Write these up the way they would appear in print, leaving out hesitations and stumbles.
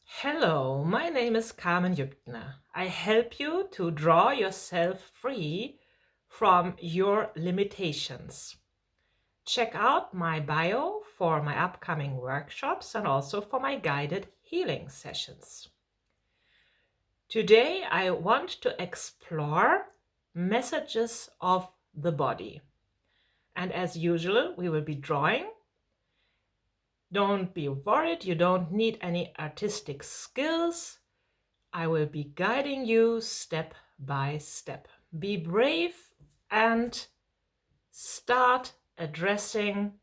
Hello, my name is Carmen Jübtner. I help you to draw yourself free from your limitations. Check out my bio for my upcoming workshops and also for my guided healing sessions. Today I want to explore messages of the body. And as usual, we will be drawing. Don't be worried, you don't need any artistic skills. I will be guiding you step by step. Be brave and start addressing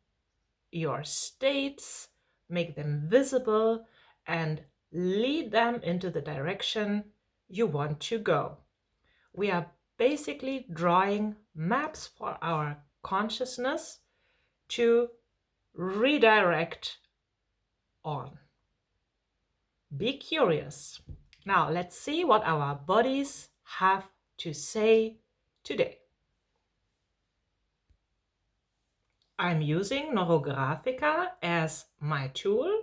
your states, make them visible, and lead them into the direction you want to go. We are basically drawing maps for our consciousness to redirect on. Be curious. Now let's see what our bodies have to say today. I'm using Neurographica as my tool.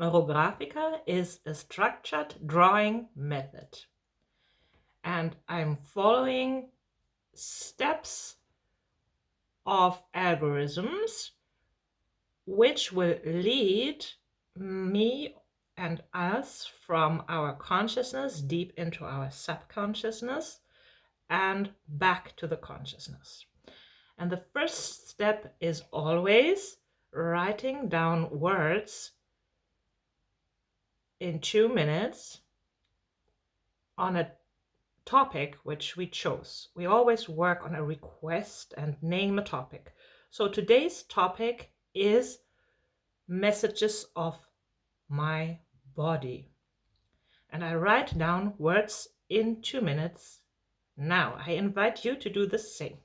Neurographica is a structured drawing method. And I'm following steps of algorithms which will lead me and us from our consciousness deep into our subconsciousness and back to the consciousness. And the first step is always writing down words in 2 minutes on a topic which we chose. We always work on a request and name a topic. So today's topic is messages of my body. And I write down words in 2 minutes. Now I invite you to do the same.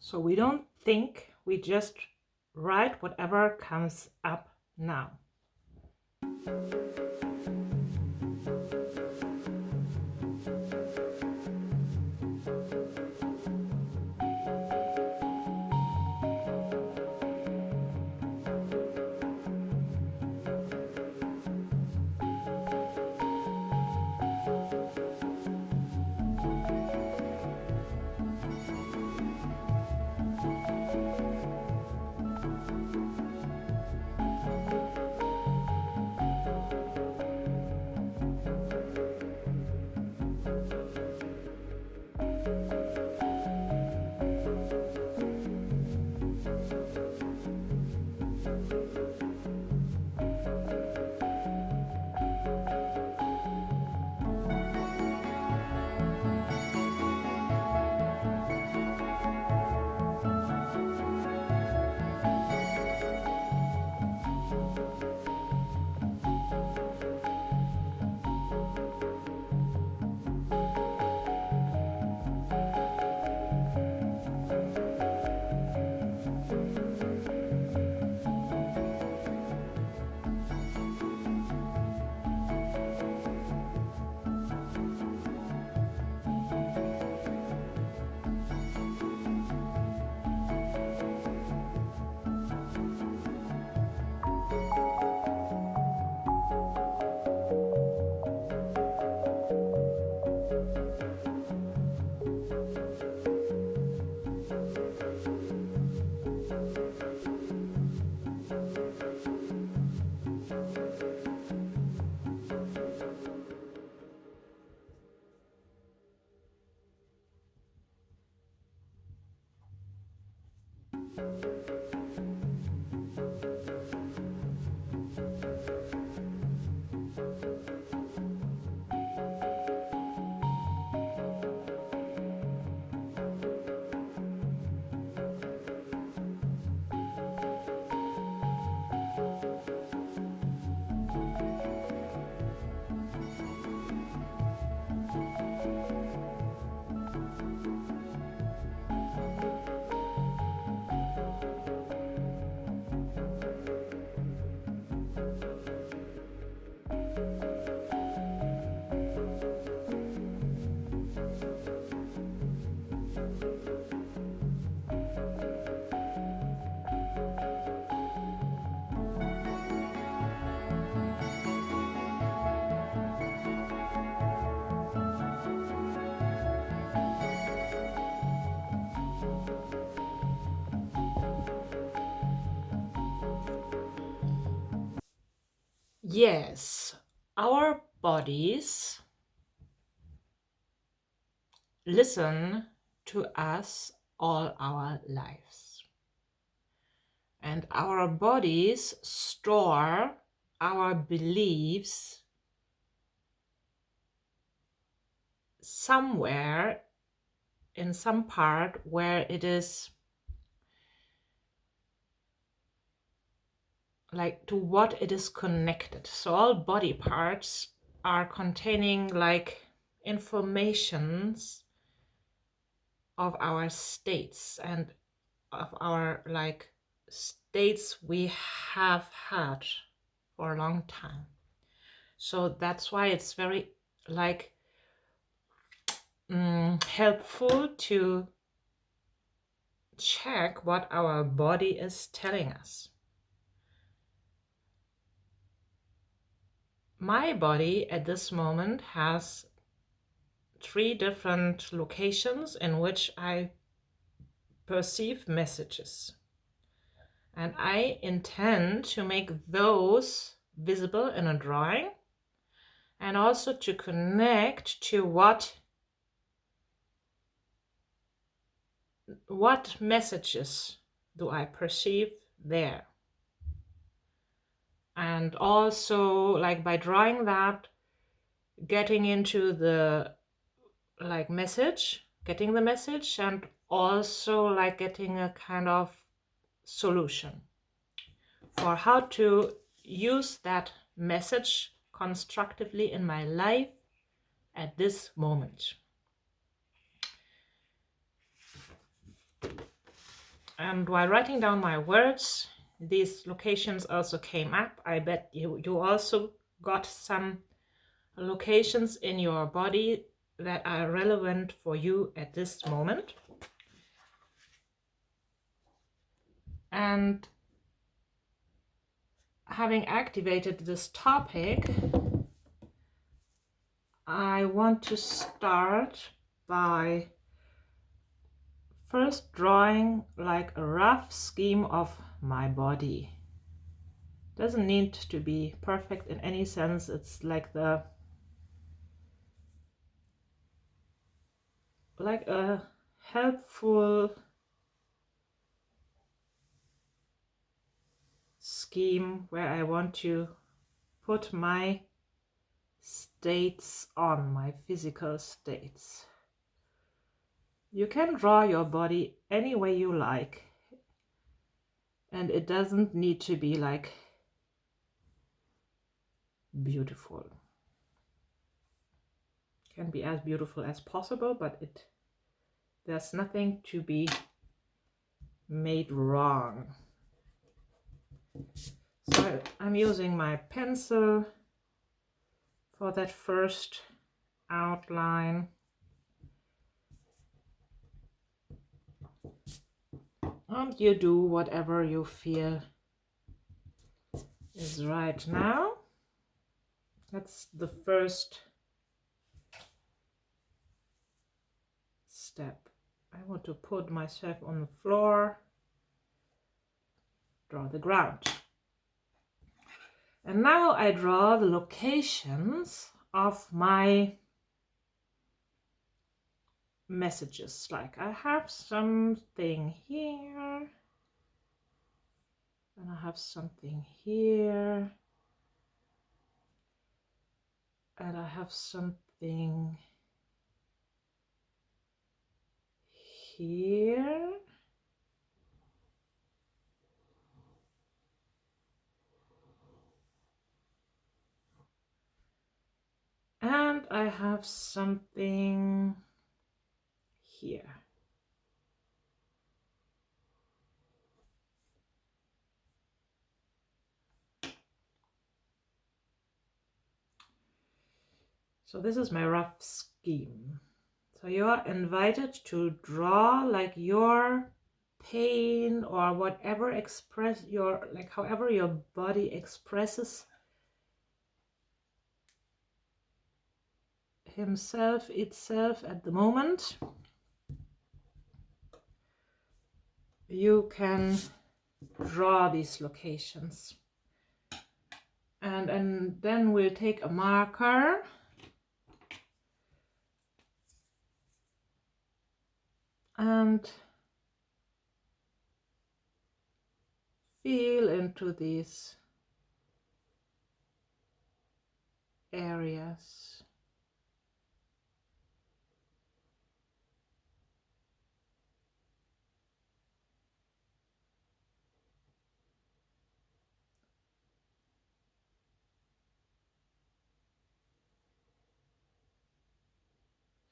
So we don't think, we just write whatever comes up now. Yes, our bodies listen to us all our lives. And our bodies store our beliefs somewhere in some part where it is like to what it is connected. So all body parts are containing like informations of our states and of our like states we have had for a long time. So that's why it's very like helpful to check what our body is telling us. My body at this moment has 3 different locations in which I perceive messages. And I intend to make those visible in a drawing and also to connect to what messages do I perceive there. And also like by drawing that, getting into the like message, getting the message, and also like getting a kind of solution for how to use that message constructively in my life at this moment. And while writing down my words, these locations also came up. I bet you also got some locations in your body that are relevant for you at this moment. And having activated this topic, I want to start by first drawing like a rough scheme of my body. Doesn't need to be perfect in any sense. It's like a helpful scheme where I want to put my states on, my physical states. You can draw your body any way you like, and it doesn't need to be like beautiful. It can be as beautiful as possible, but there's nothing to be made wrong. So I'm using my pencil for that first outline. And you do whatever you feel is right now. That's the first step. I want to put myself on the floor, draw the ground. And now I draw the locations of my messages. Like I have something here, and I have something here, and I have something here. And I have something here. So this is my rough scheme. So you are invited to draw like your pain or whatever express your, like however your body expresses himself, itself at the moment. You can draw these locations. And then we'll take a marker and feel into these areas.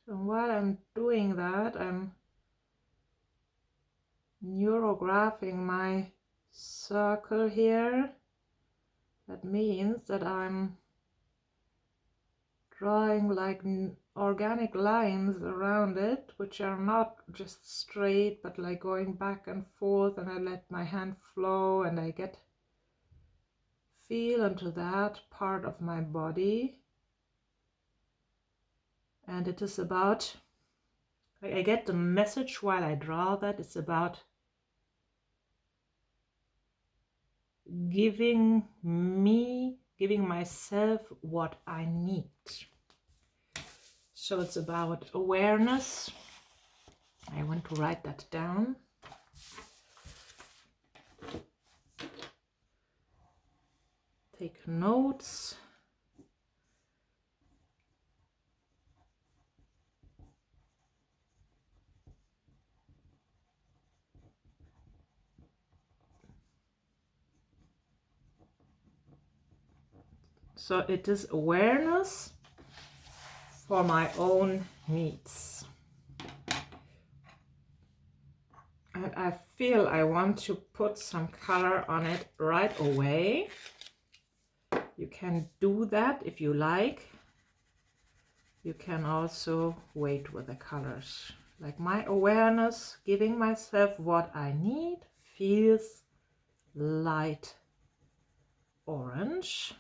So while I'm doing that, I'm neurographing my circle here. That means that I'm drawing like organic lines around it, which are not just straight, but like going back and forth, and I let my hand flow and I get feel into that part of my body. And it is about, I get the message while I draw that it's about giving myself what I need. So it's about awareness. I want to write that down. Take notes. So it is awareness for my own needs. And I feel I want to put some color on it right away. You can do that if you like. You can also wait with the colors. Like my awareness, giving myself what I need, feels light orange.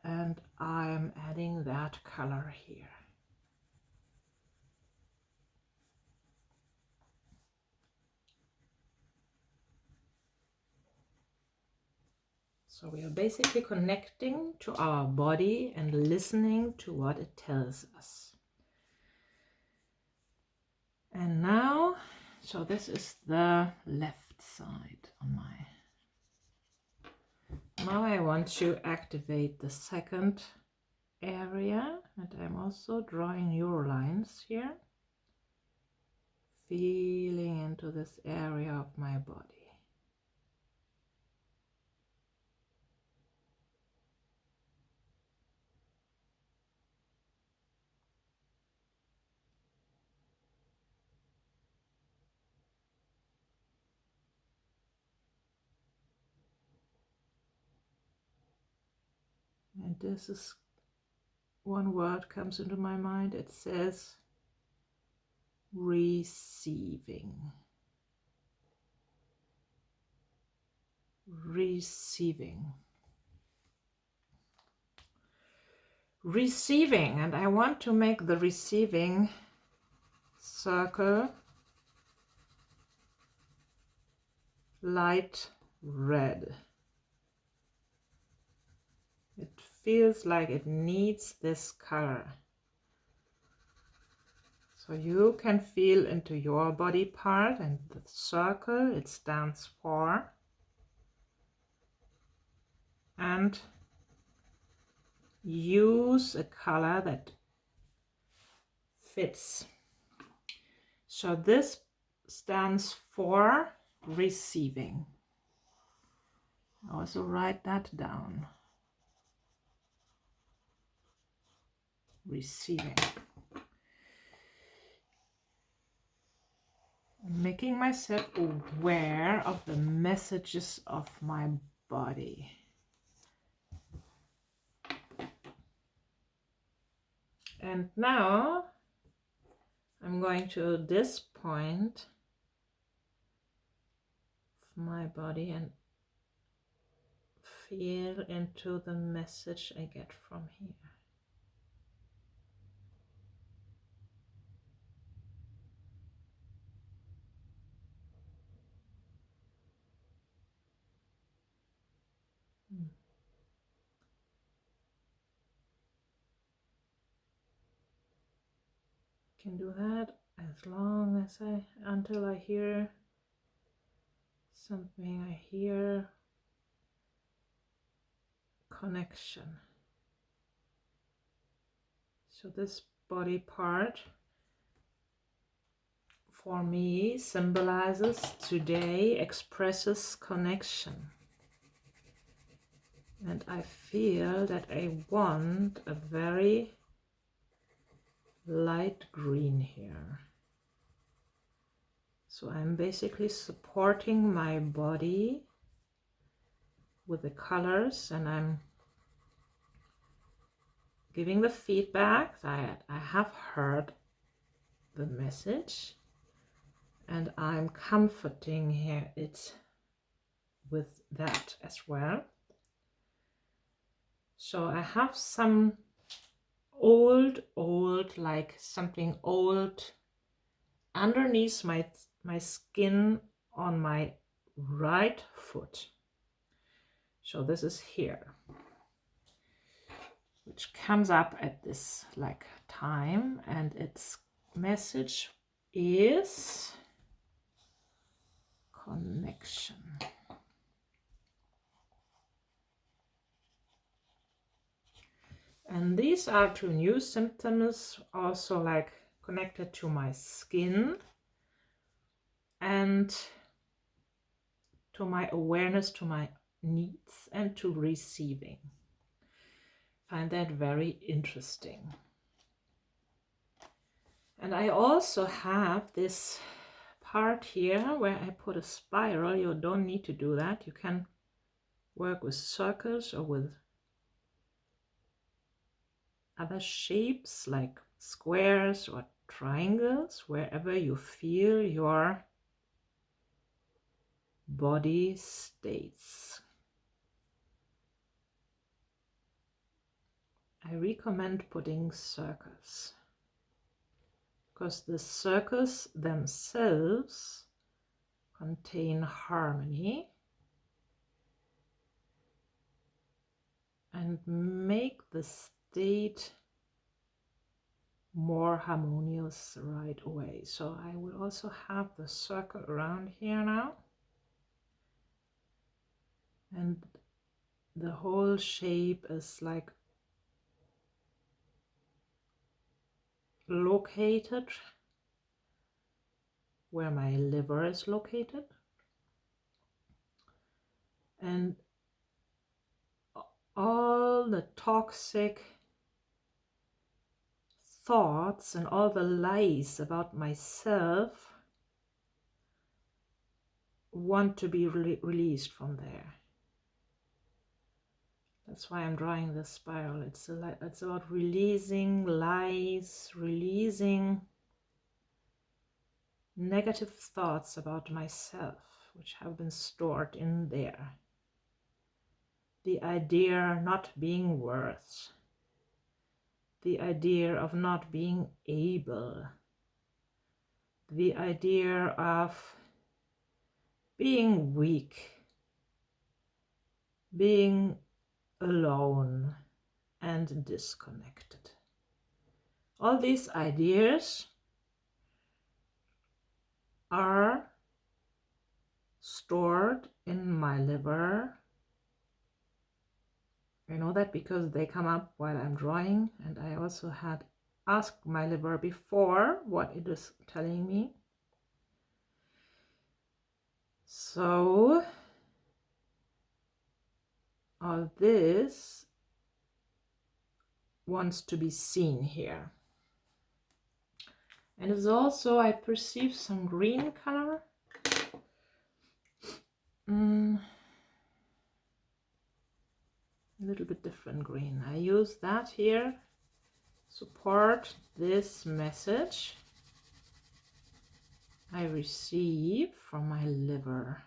And I'm adding that color here. So we are basically connecting to our body and listening to what it tells us. And now, so this is the left side on my... Now I want to activate the second area, and I'm also drawing neurolines here, feeling into this area of my body. And this is one word comes into my mind. It says receiving. Receiving. Receiving, and I want to make the receiving circle light red. It feels like it needs this color. So you can feel into your body part, and the circle it stands for, and use a color that fits. So this stands for receiving. Also write that down. Receiving. Making myself aware of the messages of my body. And now I'm going to this point of my body and feel into the message I get from here. can do that as long as until I hear something. I hear connection. So this body part for me symbolizes today, expresses connection. And I feel that I want a very light green here. So I'm basically supporting my body with the colors, and I'm giving the feedback that I have heard the message, and I'm comforting here it with that as well. So I have some old, like something old underneath my skin on my right foot. So this is here, which comes up at this like time, and its message is connection. And these are two new symptoms, also like connected to my skin and to my awareness, to my needs, and to receiving. Find that very interesting. And I also have this part here where I put a spiral. You don't need to do that. You can work with circles or with other shapes like squares or triangles, wherever you feel your body states. I recommend putting circles because the circles themselves contain harmony and make the state more harmonious right away. So I will also have the circle around here now, and the whole shape is like located where my liver is located, and all the toxic thoughts and all the lies about myself want to be released from there. That's why I'm drawing this spiral. It's about releasing lies, releasing negative thoughts about myself, which have been stored in there. The idea not being worth, the idea of not being able, the idea of being weak, being alone and disconnected. All these ideas are stored in my liver. I know that because they come up while I'm drawing, and I also had asked my liver before what it is telling me. So all this wants to be seen here. And it's also, I perceive some green color. A little bit different green. I use that here, support this message I receive from my liver.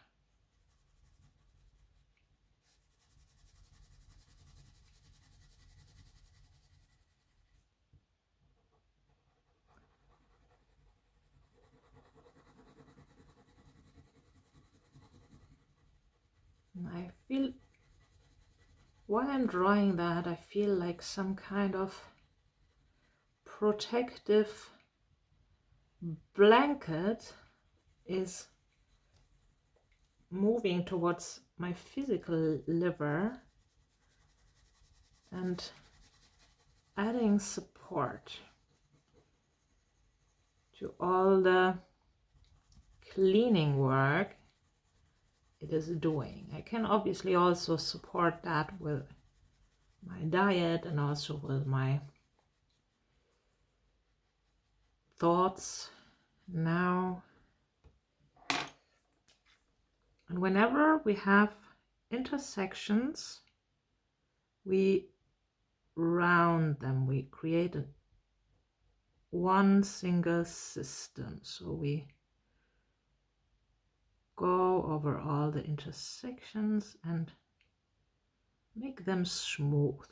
And I feel, while I'm drawing that, I feel like some kind of protective blanket is moving towards my physical liver and adding support to all the cleaning work it is doing. I can obviously also support that with my diet and also with my thoughts now. And whenever we have intersections, we round them, we create one single system. So we go over all the intersections and make them smooth.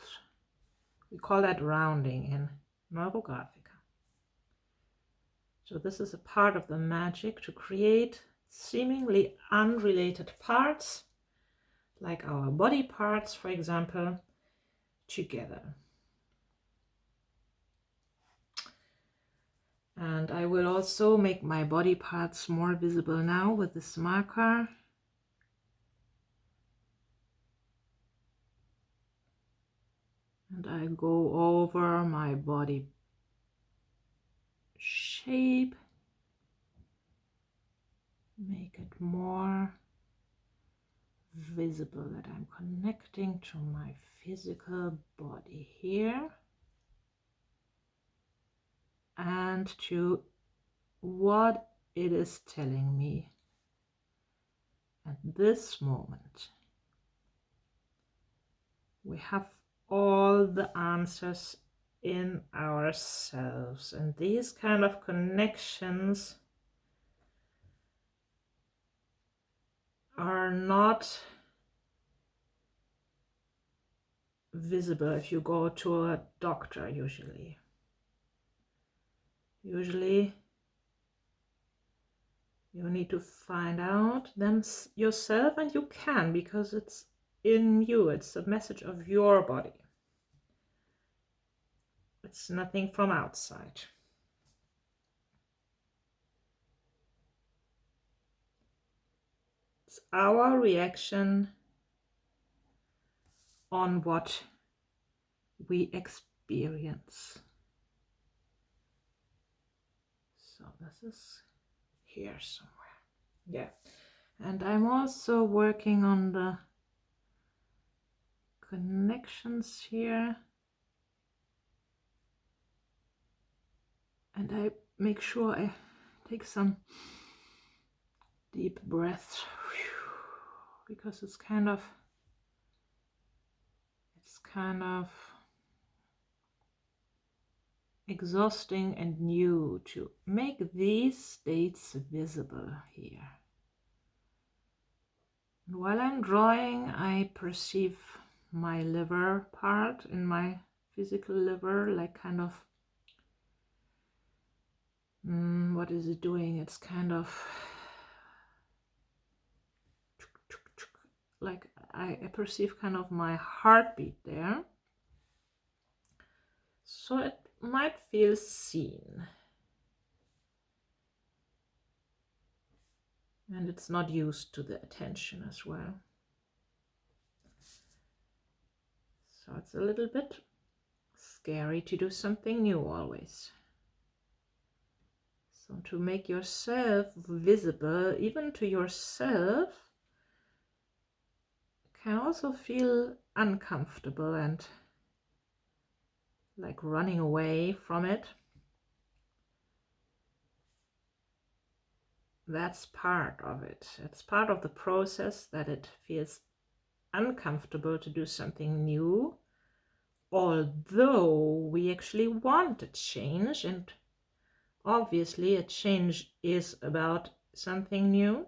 We call that rounding in Neurographica. So this is a part of the magic, to create seemingly unrelated parts, like our body parts, for example, together. And I will also make my body parts more visible now with this marker. And I go over my body shape, make it more visible that I'm connecting to my physical body here and to what it is telling me at this moment. We have all the answers in ourselves, and these kind of connections are not visible if you go to a doctor. Usually you need to find out them yourself, and you can, because it's in you. It's a message of your body. It's nothing from outside. It's our reaction on what we experience. So this is here somewhere. Yeah. And I'm also working on the connections here. And I make sure I take some deep breaths, because it's kind of exhausting and new to make these states visible here. And while I'm drawing, I perceive my liver part in my physical liver, like kind of, what is it doing? It's kind of like I perceive kind of my heartbeat there. So it might feel seen. And it's not used to the attention as well. So it's a little bit scary to do something new always. So to make yourself visible, even to yourself, can also feel uncomfortable and like running away from it. That's part of it. It's part of the process, that it feels uncomfortable to do something new, although we actually want a change, and obviously a change is about something new.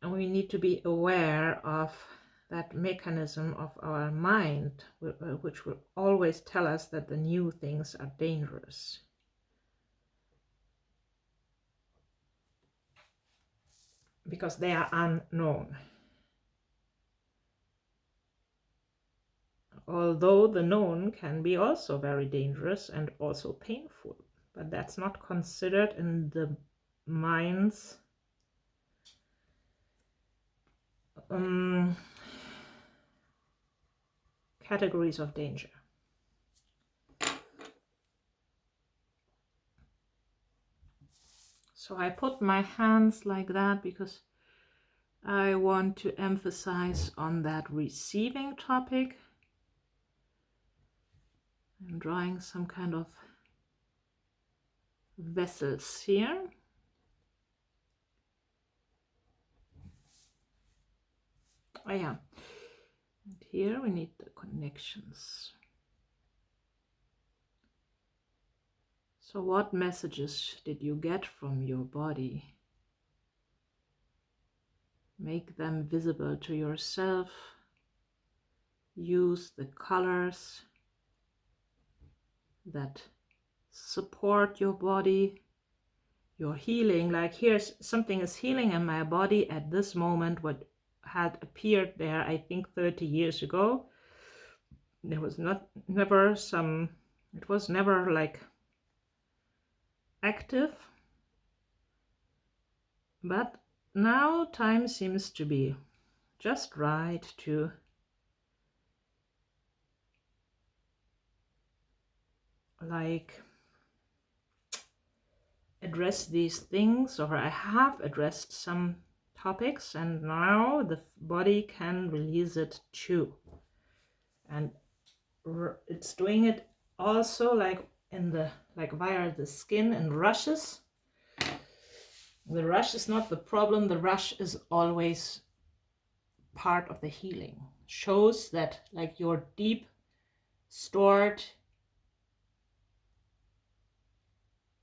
And we need to be aware of that mechanism of our mind, which will always tell us that the new things are dangerous. Because they are unknown. Although the known can be also very dangerous and also painful, but that's not considered in the mind's categories of danger. So I put my hands like that because I want to emphasize on that receiving topic. I'm drawing some kind of vessels here. Oh yeah, and here we need the connections. So what messages did you get from your body? Make them visible to yourself. Use the colors that support your body, your healing. Like here's something is healing in my body at this moment, what had appeared there, I think 30 years ago. There was never some, it was never like active, but now time seems to be just right to like address these things, or I have addressed some topics and now the body can release it too. And it's doing it also like in the via the skin and rushes. The rush is not the problem, the rush is always part of the healing. Shows that like your deep stored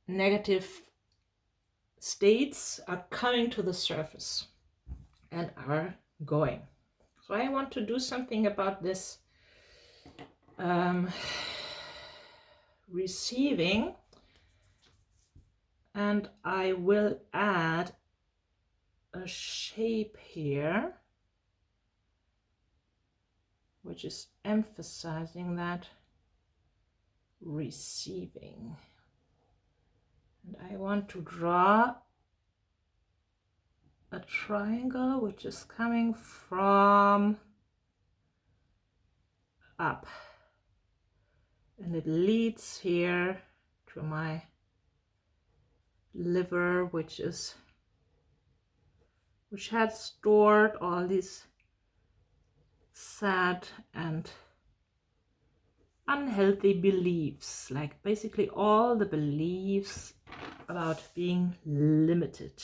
negative states are coming to the surface and are going. So I want to do something about this receiving, and I will add a shape here which is emphasizing that receiving. And I want to draw a triangle which is coming from up, and it leads here to my liver, which had stored all these sad and unhealthy beliefs, like basically all the beliefs about being limited.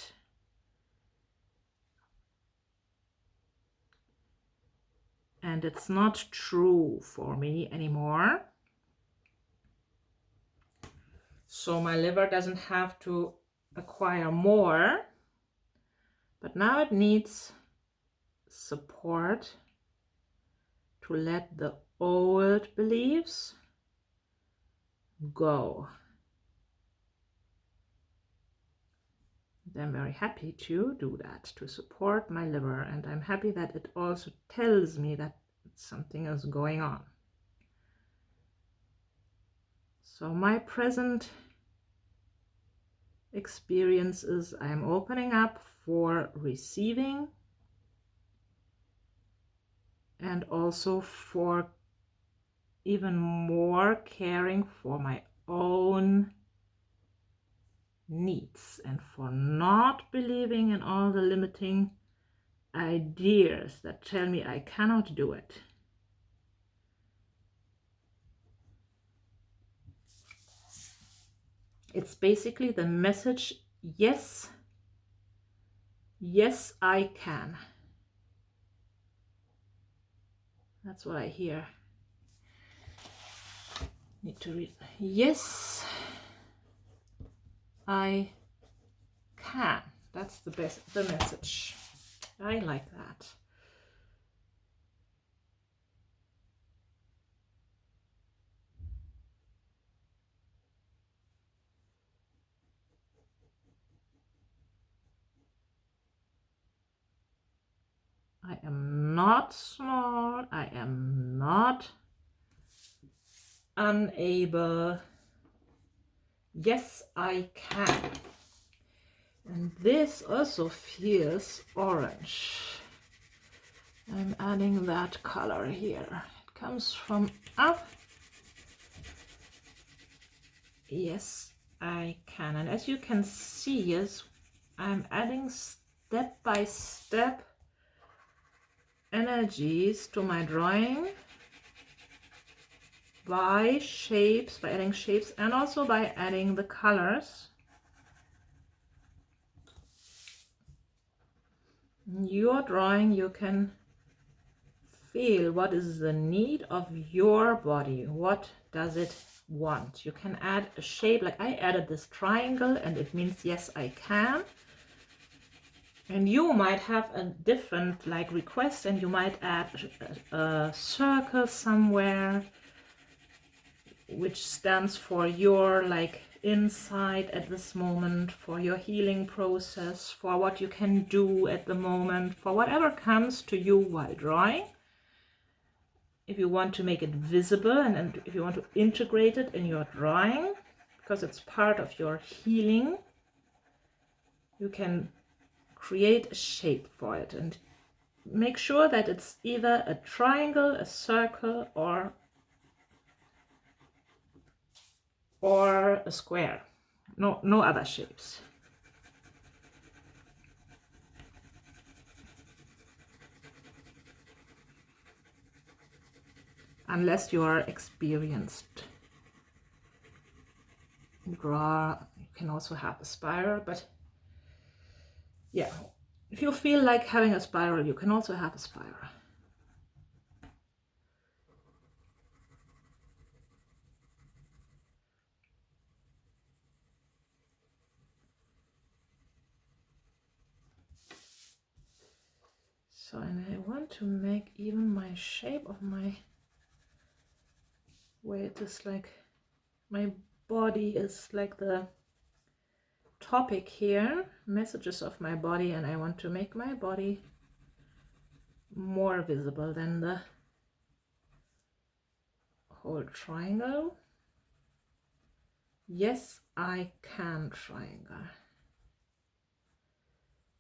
And it's not true for me anymore. So my liver doesn't have to acquire more, but now it needs support to let the old beliefs go. I'm very happy to do that, to support my liver, and I'm happy that it also tells me that something is going on. So my present experience is I'm opening up for receiving and also for even more caring for my own needs and for not believing in all the limiting ideas that tell me I cannot do it. It's basically the message, yes, yes, I can. That's what I hear. Need to read. Yes, I can. That's the message. I like that. I am not small. I am not unable. Yes, I can. And this also feels orange. I'm adding that color here. It comes from up. Yes, I can. And as you can see, yes, I'm adding step by step energies to my drawing by shapes, by adding shapes, and also by adding the colors. In your drawing, you can feel what is the need of your body. What does it want? You can add a shape, like I added this triangle, and it means yes, I can. And you might have a different like request, and you might add a circle somewhere, which stands for your like insight at this moment, for your healing process, for what you can do at the moment, for whatever comes to you while drawing. If you want to make it visible and if you want to integrate it in your drawing, because it's part of your healing, you can create a shape for it and make sure that it's either a triangle, a circle, or a square. No other shapes. Unless you are experienced drawer, you can also have a spiral, but yeah, if you feel like having a spiral, you can also have a spiral. So, and I want to make even my shape of my, where it is like my body is like the topic here, messages of my body, and I want to make my body more visible than the whole triangle. Yes, I can triangle.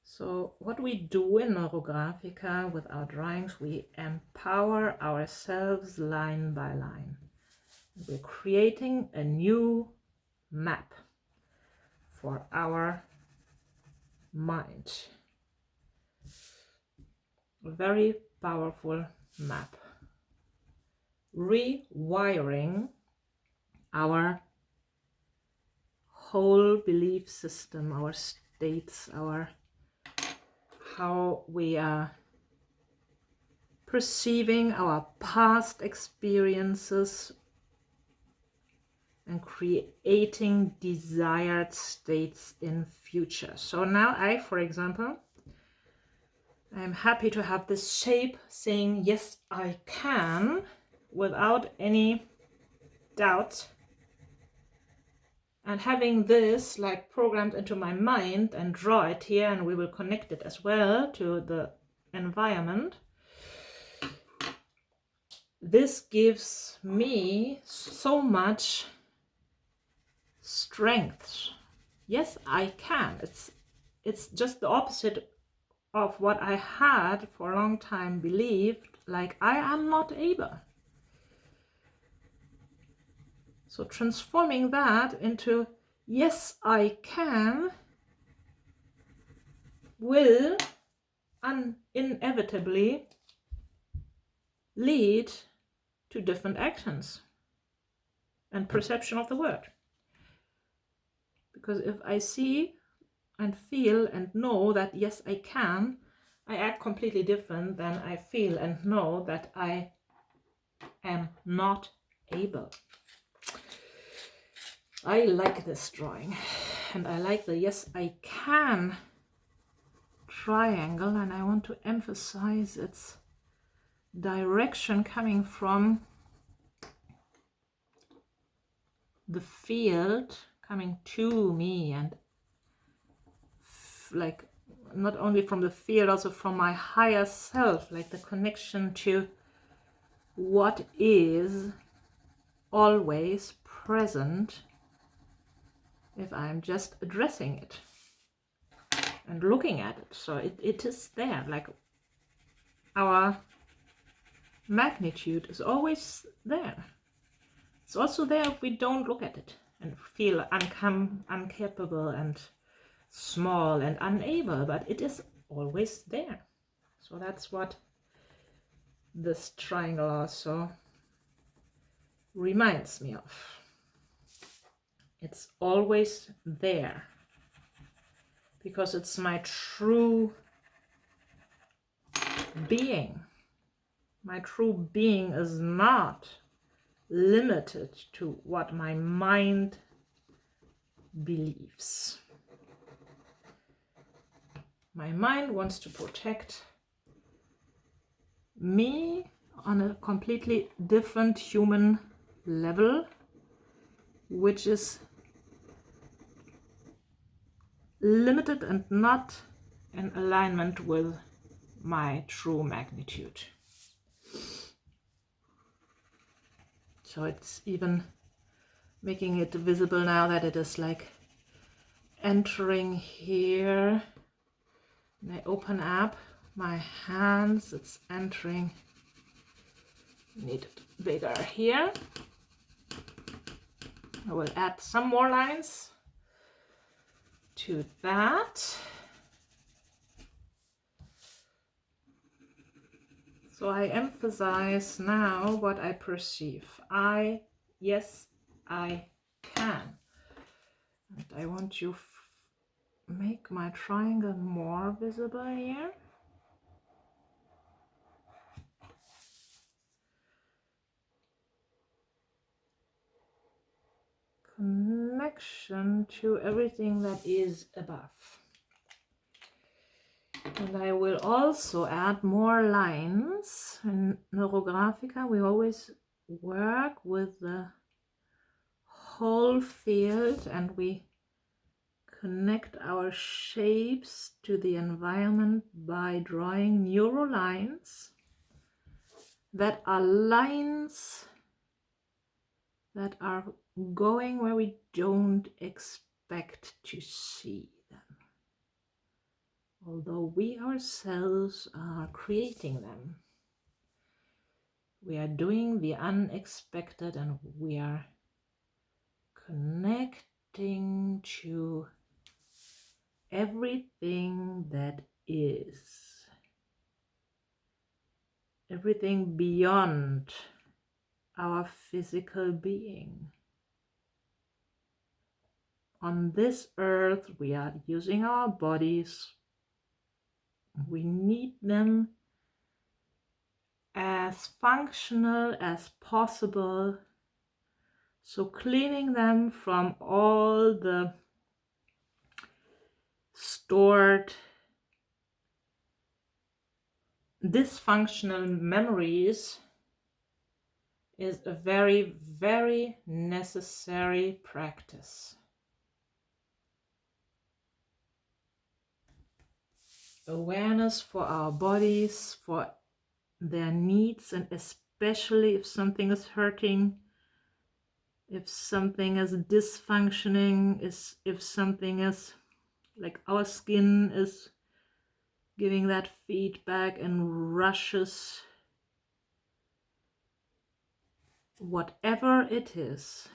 So what we do in Neurographica with our drawings, we empower ourselves line by line. We're creating a new map for our mind. A very powerful map. Rewiring our whole belief system, our states, how we are perceiving our past experiences and creating desired states in future. So now I, for example, I'm happy to have this shape saying, yes, I can, without any doubt. And having this like programmed into my mind and draw it here, and we will connect it as well to the environment. This gives me so much strength. Yes, I can. It's just the opposite of what I had for a long time believed, like I am not able. So transforming that into yes, I can will inevitably lead to different actions and perception of the world. Because if I see and feel and know that yes, I can, I act completely different than I feel and know that I am not able. I like this drawing, and I like the yes, I can triangle, and I want to emphasize its direction coming from the field coming to me, and like not only from the field, also from my higher self, like the connection to what is always present if I'm just addressing it and looking at it. So it is there, like our magnitude is always there. It's also there if we don't look at it and feel incapable and small and unable, but it is always there. So that's what this triangle also reminds me of. It's always there because it's my true being. My true being is not limited to what my mind believes. My mind wants to protect me on a completely different human level, which is limited and not in alignment with my true magnitude. So it's even making it visible now that it is like entering here. And I open up my hands, it's entering. Need it bigger here. I will add some more lines to that. So I emphasize now what I perceive. Yes, I can. And I want to make my triangle more visible here. Connection to everything that is above. And I will also add more lines. In Neurographica, we always work with the whole field and we connect our shapes to the environment by drawing neural lines that are lines that are going where we don't expect to see them. Although we ourselves are creating them. We are doing the unexpected and we are connecting to everything that is. Everything beyond our physical being. On this earth, we are using our bodies. We need them as functional as possible. So cleaning them from all the stored dysfunctional memories is a very, very necessary practice. Awareness for our bodies, for their needs, and especially if something is hurting, if something is dysfunctioning, if something is like our skin is giving that feedback and rushes, whatever it is.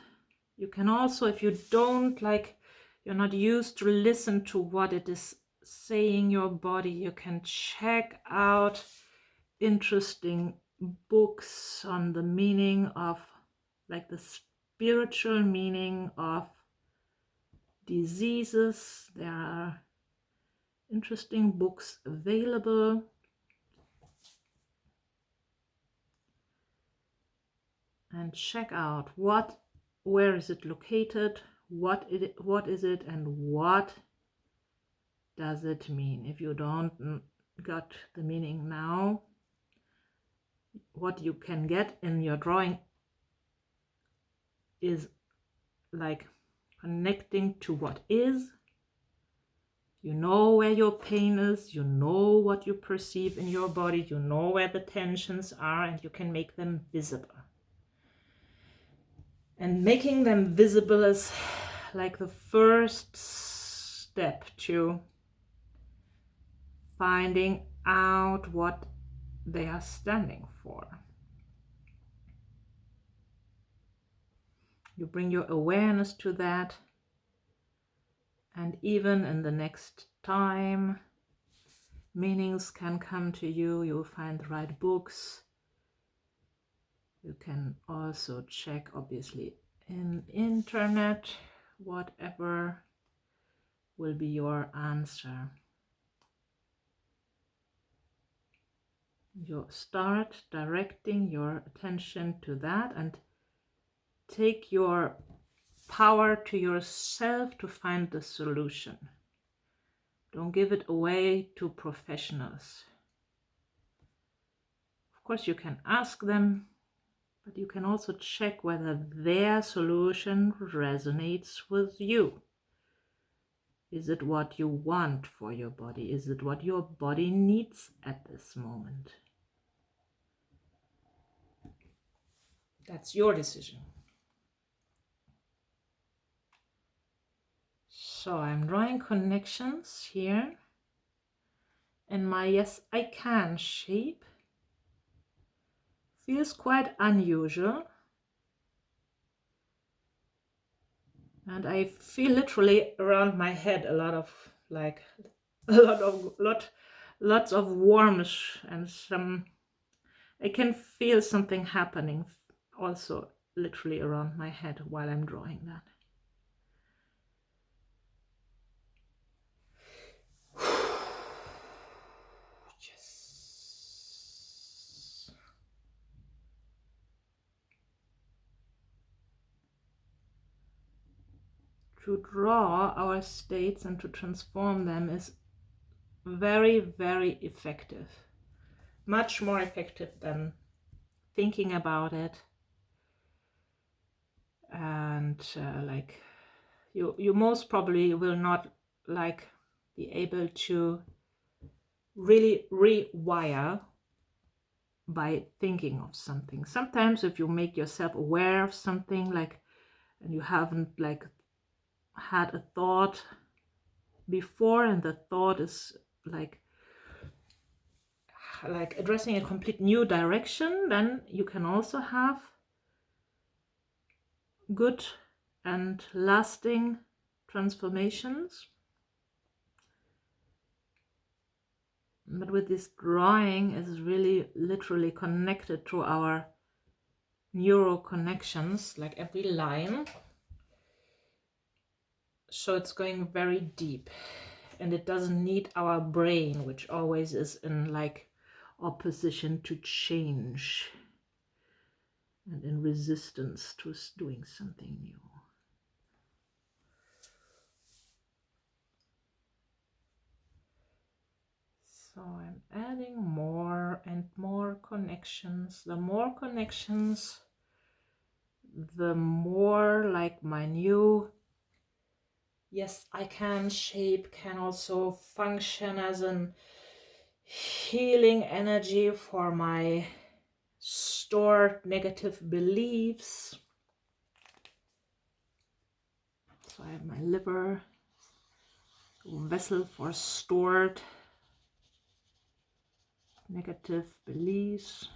You can also, if you don't like, you're not used to listen to what it is saying your body, you can check out interesting books on the meaning of, like the spiritual meaning of diseases. There are interesting books available. And check out where is it located, what is it, and what does it mean. If you don't got the meaning now, what you can get in your drawing is like connecting to what is. You know where your pain is, you know what you perceive in your body, you know where the tensions are, and you can make them visible. And making them visible is like the first step to finding out what they are standing for. You bring your awareness to that, and even in the next time, meanings can come to you. You'll find the right books. You can also check, obviously, in internet, whatever will be your answer. You start directing your attention to that and take your power to yourself to find the solution. Don't give it away to professionals. Of course, you can ask them, but you can also check whether their solution resonates with you. Is it what you want for your body? Is it what your body needs at this moment? That's your decision. So I'm drawing connections here in my yes I can shape. Feels quite unusual. And I feel literally around my head a lot of like lots of warmth and some, I can feel something happening also literally around my head while I'm drawing that. Yes. To draw our states and to transform them is very, very effective. Much more effective than thinking about it. And like you most probably will not like be able to really rewire by thinking of something. Sometimes if you make yourself aware of something, like, and you haven't like had a thought before, and the thought is like addressing a complete new direction, then you can also have good and lasting transformations. But with this drawing is really literally connected to our neural connections, like every line. So it's going very deep, and it doesn't need our brain, which always is in like opposition to change and in resistance to doing something new. So I'm adding more and more connections. The more connections, the more like my new yes I can shape can also function as an healing energy for my stored negative beliefs. So I have my liver, vessel for stored negative beliefs.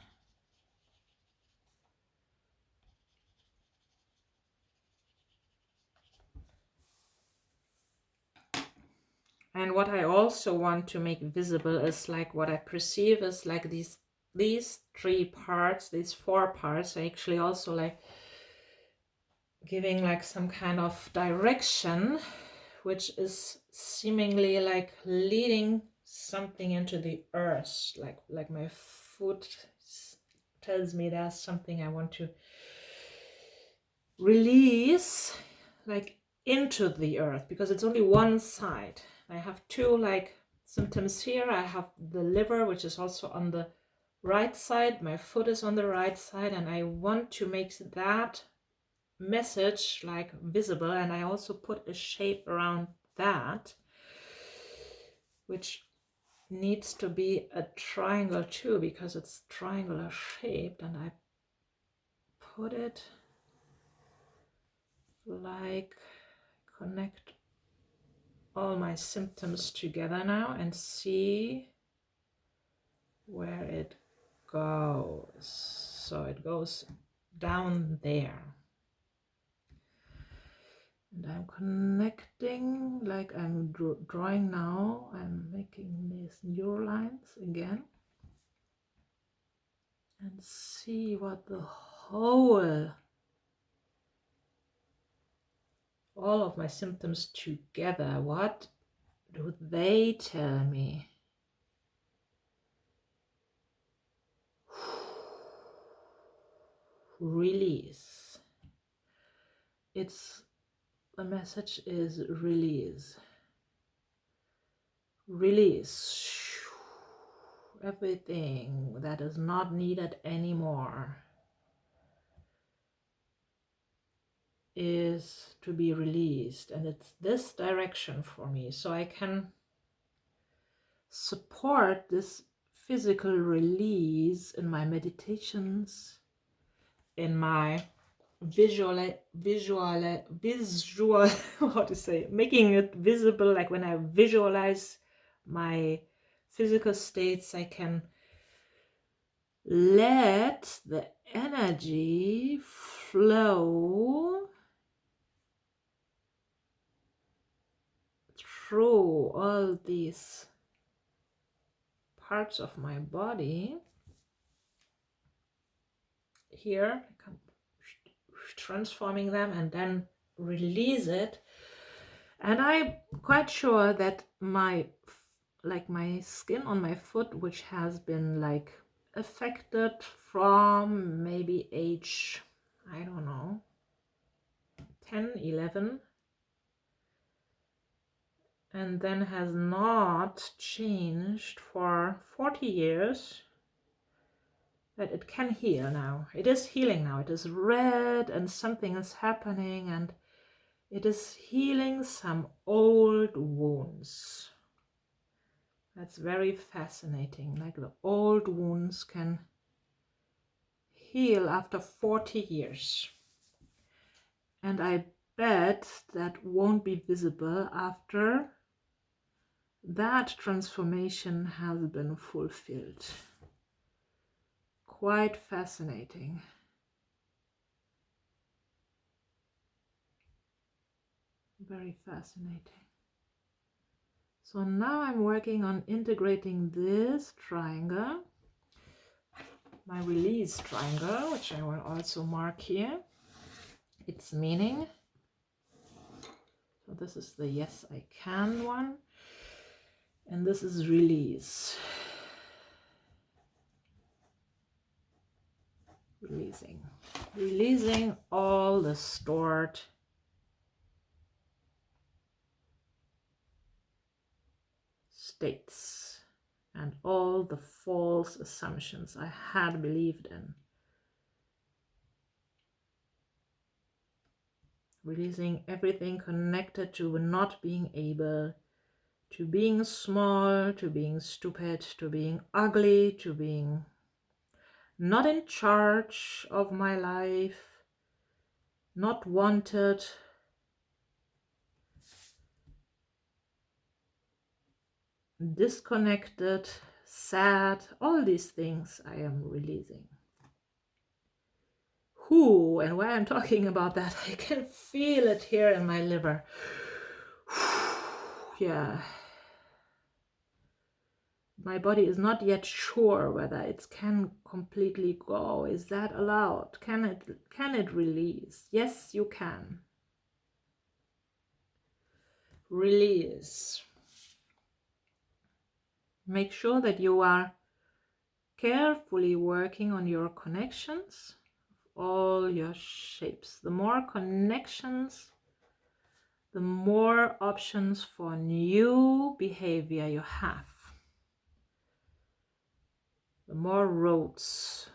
And what I also want to make visible is like what I perceive as like these 3 parts, these 4 parts. I actually also like giving like some kind of direction, which is seemingly like leading something into the earth, like my foot tells me there's something I want to release like into the earth, because it's only one side. I have 2 like symptoms here. I have the liver, which is also on the right side, my foot is on the right side, and I want to make that message like visible. And I also put a shape around that, which needs to be a triangle too, because it's triangular shaped, and I put it like connect all my symptoms together now and see where it goes. So it goes down there. And I'm connecting like I'm drawing now. I'm making these neural lines again. And see what the whole, all of my symptoms together, what do they tell me? Release. The message is release. Release everything that is not needed anymore is to be released, and it's this direction for me, so I can support this physical release in my meditations, in my visual how to say, making it visible, like when I visualize my physical states, I can let the energy flow through all these parts of my body. Here, I'm transforming them and then release it. And I'm quite sure that my skin on my foot, which has been like affected from maybe age, I don't know, 10, 11, and then has not changed for 40 years, that it can heal now. It is healing now. It is red and something is happening, and it is healing some old wounds. That's very fascinating. Like the old wounds can heal after 40 years. And I bet that won't be visible after that transformation has been fulfilled. Quite fascinating. Very fascinating. So now I'm working on integrating this triangle, my release triangle, which I will also mark here, its meaning. So this is the yes I can one, and this is release. Releasing all the stored states and all the false assumptions I had believed in. Releasing everything connected to not being able, to being small, to being stupid, to being ugly, to being not in charge of my life, not wanted, disconnected, sad. All these things I am releasing. Who and why I'm talking about that, I can feel it here in my liver. Yeah. My body is not yet sure whether it can completely go. Is that allowed? Can it release? Yes, you can. Release. Make sure that you are carefully working on your connections, all your shapes. The more connections, the more options for new behavior you have. The more roads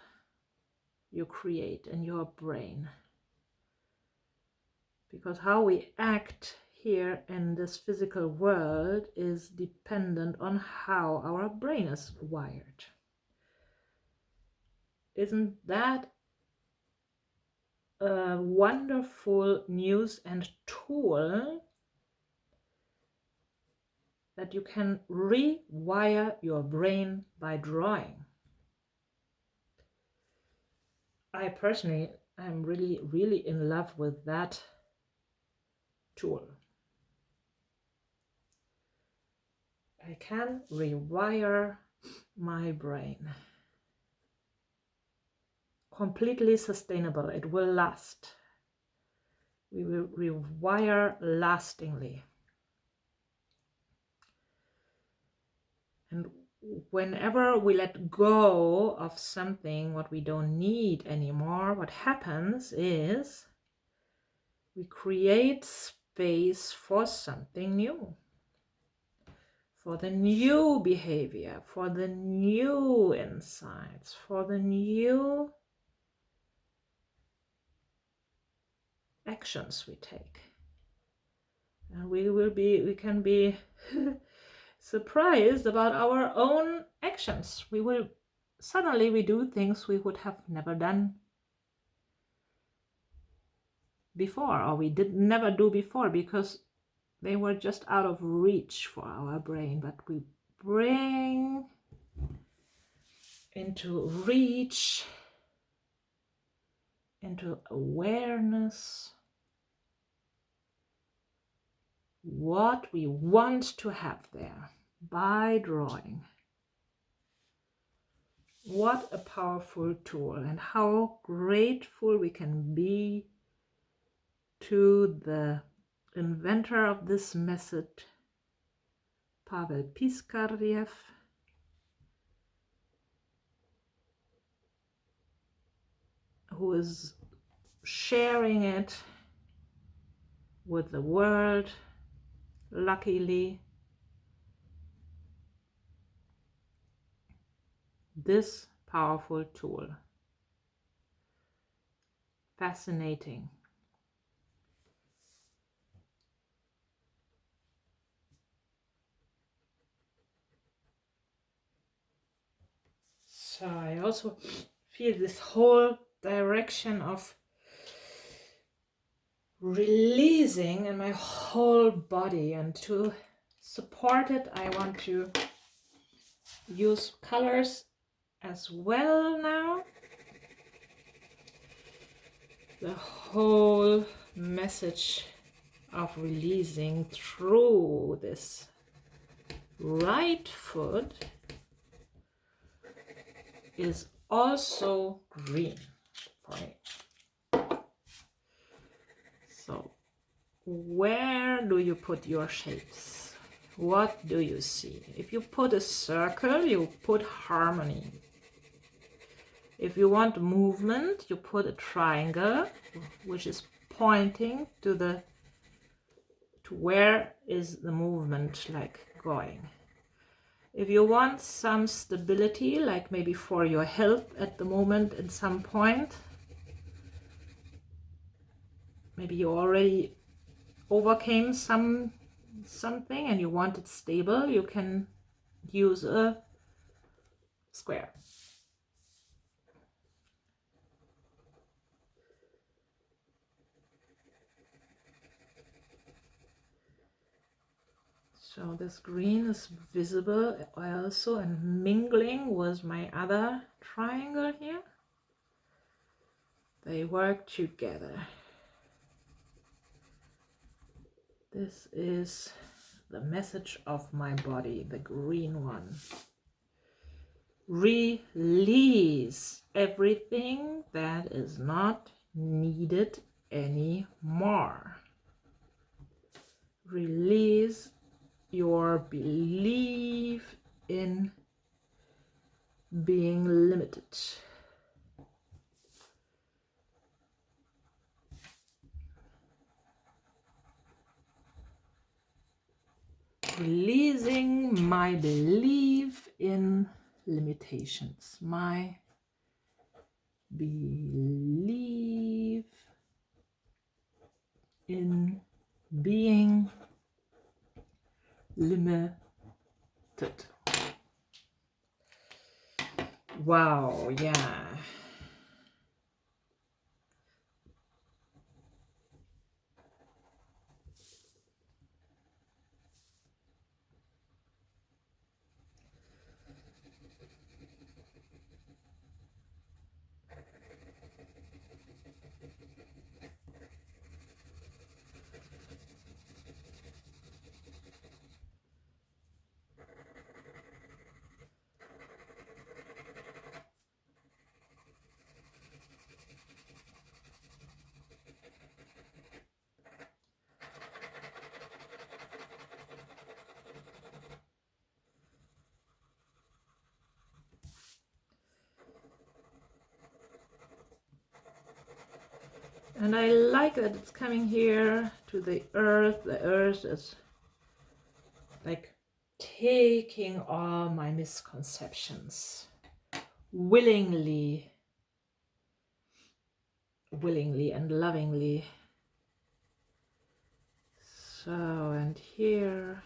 you create in your brain. Because how we act here in this physical world is dependent on how our brain is wired. Isn't that a wonderful news and tool that you can rewire your brain by drawing. I personally am really in love with that tool. I can rewire my brain. Completely sustainable. It will last. We will rewire lastingly. And whenever we let go of something what we don't need anymore, what happens is we create space for something new, for the new behavior, for the new insights, for the new actions we take. And we can be surprised about our own actions. Suddenly we do things we would have never done before, or we did never do before, because they were just out of reach for our brain. But we bring into reach, into awareness, what we want to have there by drawing. What a powerful tool, and how grateful we can be to the inventor of this method, Pavel Piskariev, who is sharing it with the world, luckily. This powerful tool. Fascinating. So I also feel this whole direction of releasing in my whole body, and to support it I want to use colors as well now. The whole message of releasing through this right foot is also green for me. So where do you put your shapes? What do you see? If you put a circle, you put harmony. If you want movement, you put a triangle, which is pointing to where is the movement like going. If you want some stability, like maybe for your health at the moment at some point, maybe you already overcame something and you want it stable, you can use a square. So this green is visible also and mingling with my other triangle here. They work together. This is the message of my body, the green one. Release everything that is not needed anymore. Release your belief in being limited. Releasing my belief in limitations, my belief in being limited. Wow, yeah. And I like that it's coming here to the earth. The earth is like taking all my misconceptions willingly and lovingly. So, and here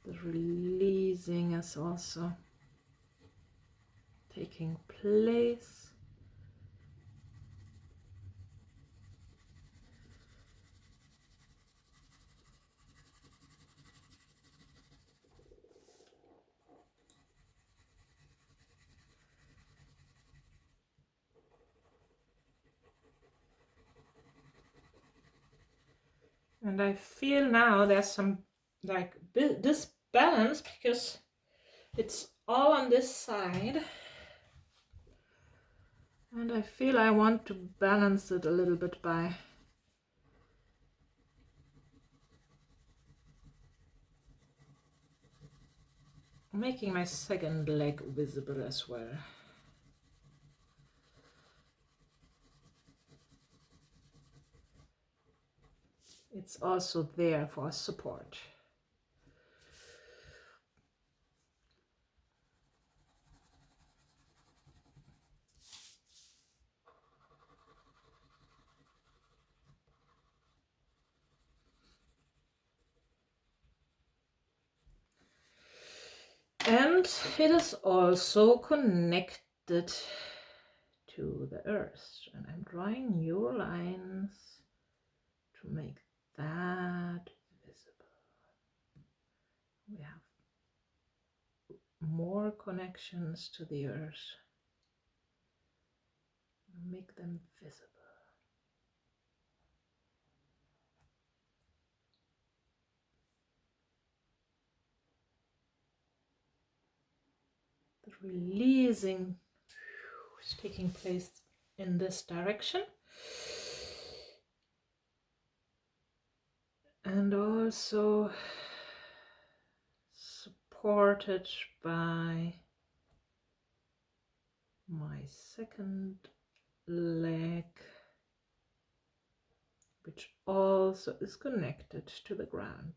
the releasing is also taking place. And I feel now there's some like disbalance because it's all on this side. And I feel I want to balance it a little bit by making my second leg visible as well. It's also there for support. And it is also connected to the earth. And I'm drawing new lines to make that visible. We have more connections to the earth. Make them visible. The releasing is taking place in this direction. And also supported by my second leg, which also is connected to the ground.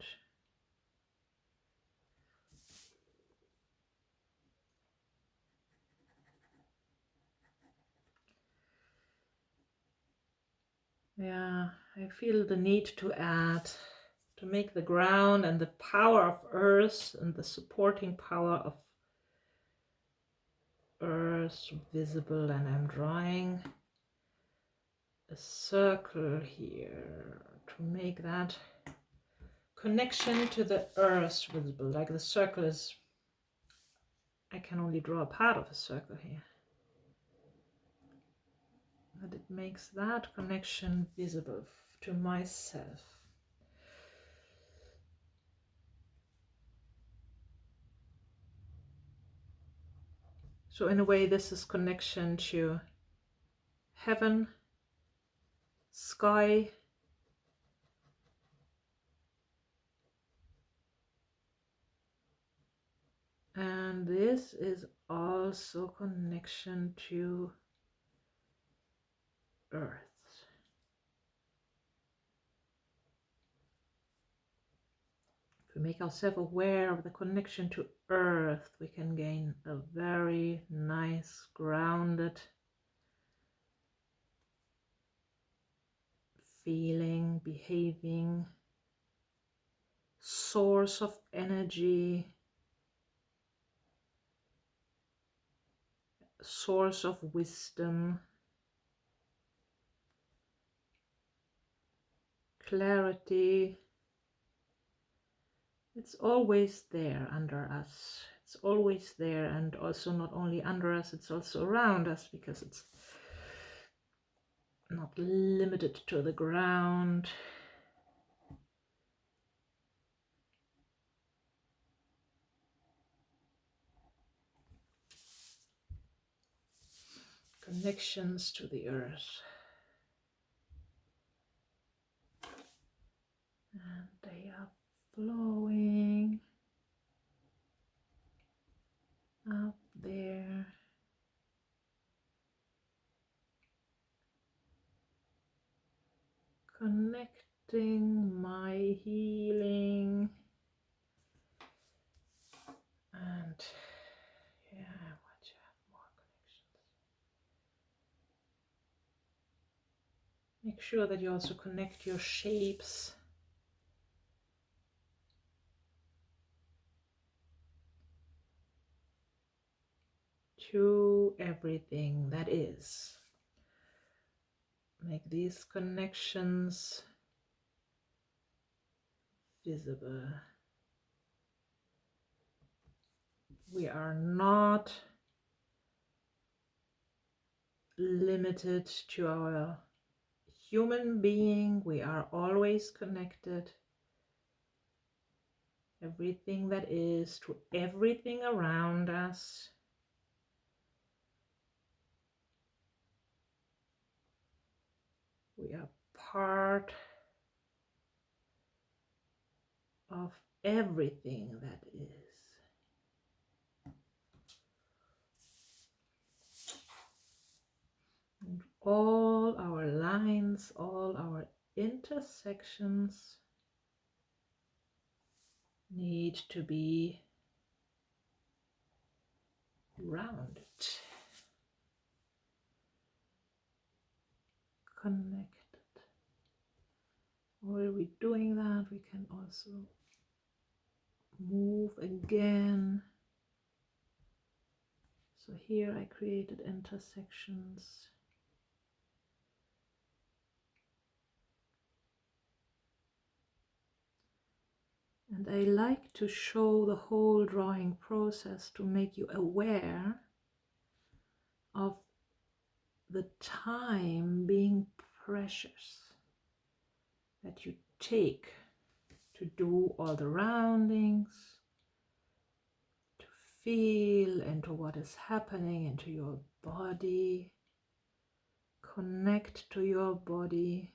Yeah, I feel the need to add, to make the ground and the power of earth and the supporting power of earth visible, and I'm drawing a circle here to make that connection to the earth visible. Like the circle is, I can only draw a part of a circle here, but it makes that connection visible to myself. So in a way, this is connection to heaven, sky, and this is also connection to earth. If we make ourselves aware of the connection to earth, we can gain a very nice, grounded feeling, behaving, source of energy, source of wisdom, clarity. It's always there under us. It's always there, and also not only under us, it's also around us, because it's not limited to the ground. Connections to the earth. And they are flowing up there. Connecting my healing. And yeah, I want to have more connections. Make sure that you also connect your shapes. To everything that is. Make these connections visible. We are not limited to our human being. We are always connected. Everything that is to everything around us. We are part of everything that is. And all our lines, all our intersections need to be rounded, connected. While we're doing that, we can also move again. So here I created intersections. And I like to show the whole drawing process to make you aware of the time being precious that you take to do all the roundings, to feel into what is happening into your body, connect to your body.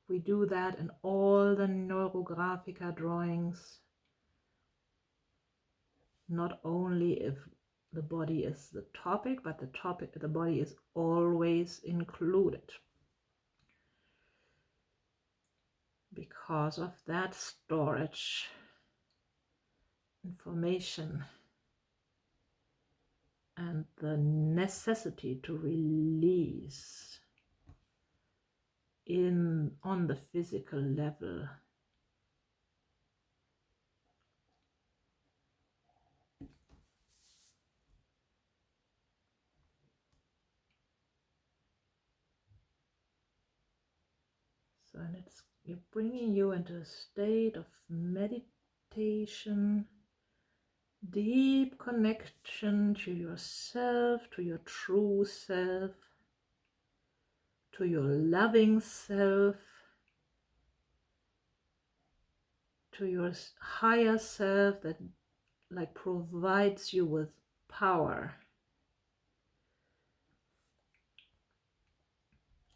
We do that in all the Neurographica drawings, not only if the body is the topic, but the body is always included. Because of that storage information and the necessity to release on the physical level. So and you're bringing you into a state of meditation, deep connection to yourself, to your true self, to your loving self, to your higher self that provides you with power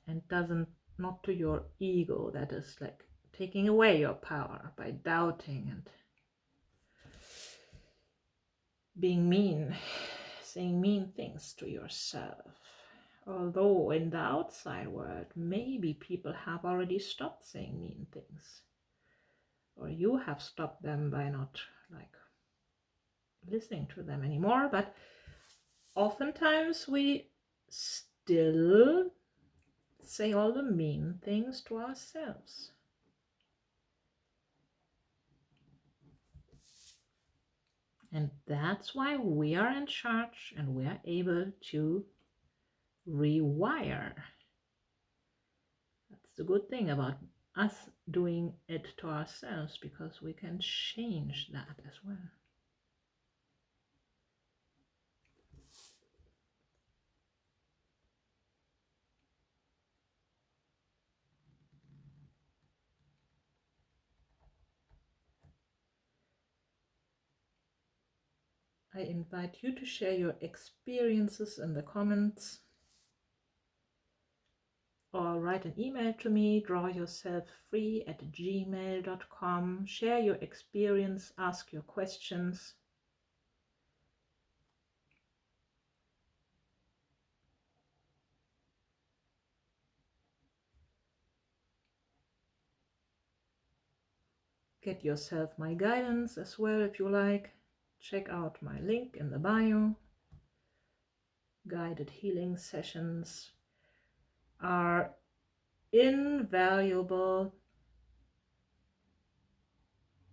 and not to your ego that is like taking away your power by doubting and being mean, saying mean things to yourself. Although in the outside world, maybe people have already stopped saying mean things, or you have stopped them by not listening to them anymore, but oftentimes we still say all the mean things to ourselves. And that's why we are in charge and we are able to rewire. That's the good thing about us doing it to ourselves, because we can change that as well. I invite you to share your experiences in the comments, or write an email to me, drawyourselffree@gmail.com. Share your experience, ask your questions. Get yourself my guidance as well if you like. Check out my link in the bio. Guided healing sessions are invaluable,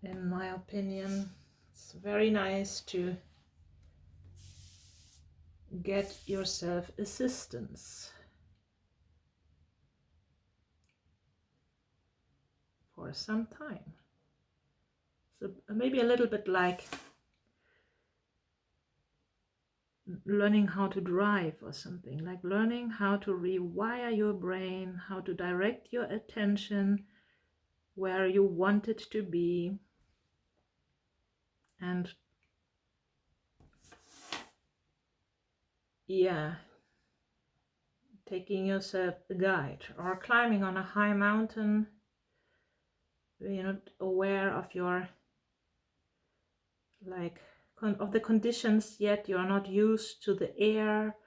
in my opinion. It's very nice to get yourself assistance for some time. So maybe a little bit like learning how to drive or something, like learning how to rewire your brain, how to direct your attention where you want it to be, and yeah, taking yourself a guide, or climbing on a high mountain. You're not aware of your, like, of the conditions yet. You're not used to the air,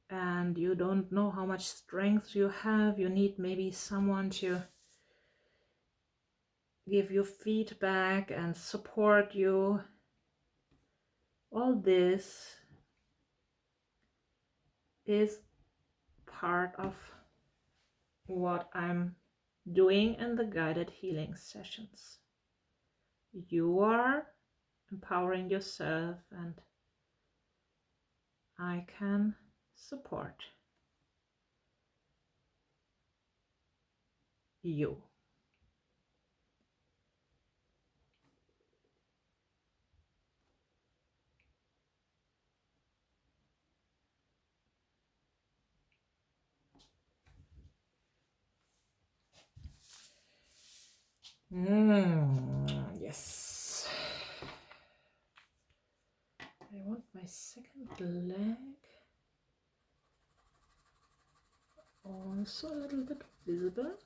and you don't know how much strength you have. You need maybe someone to give you feedback and support you. All this is part of what I'm doing in the guided healing sessions. You are empowering yourself, and I can support you. Yes. I want my second leg also a little bit visible.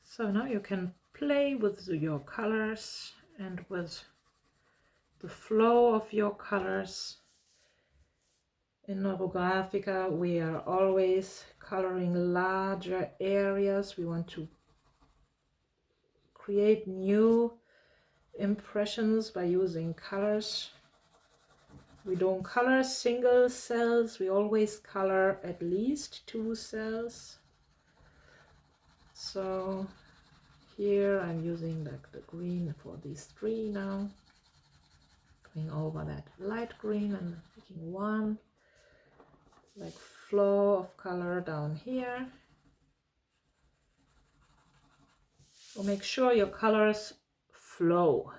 So now you can play with your colors and with the flow of your colors. In Neurographica, we are always coloring larger areas. We want to create new impressions by using colors. We don't color single cells, we always color at least 2 cells. So here I'm using like the green for these 3 now. Going over that light green and making one like flow of color down here. So make sure your colors flow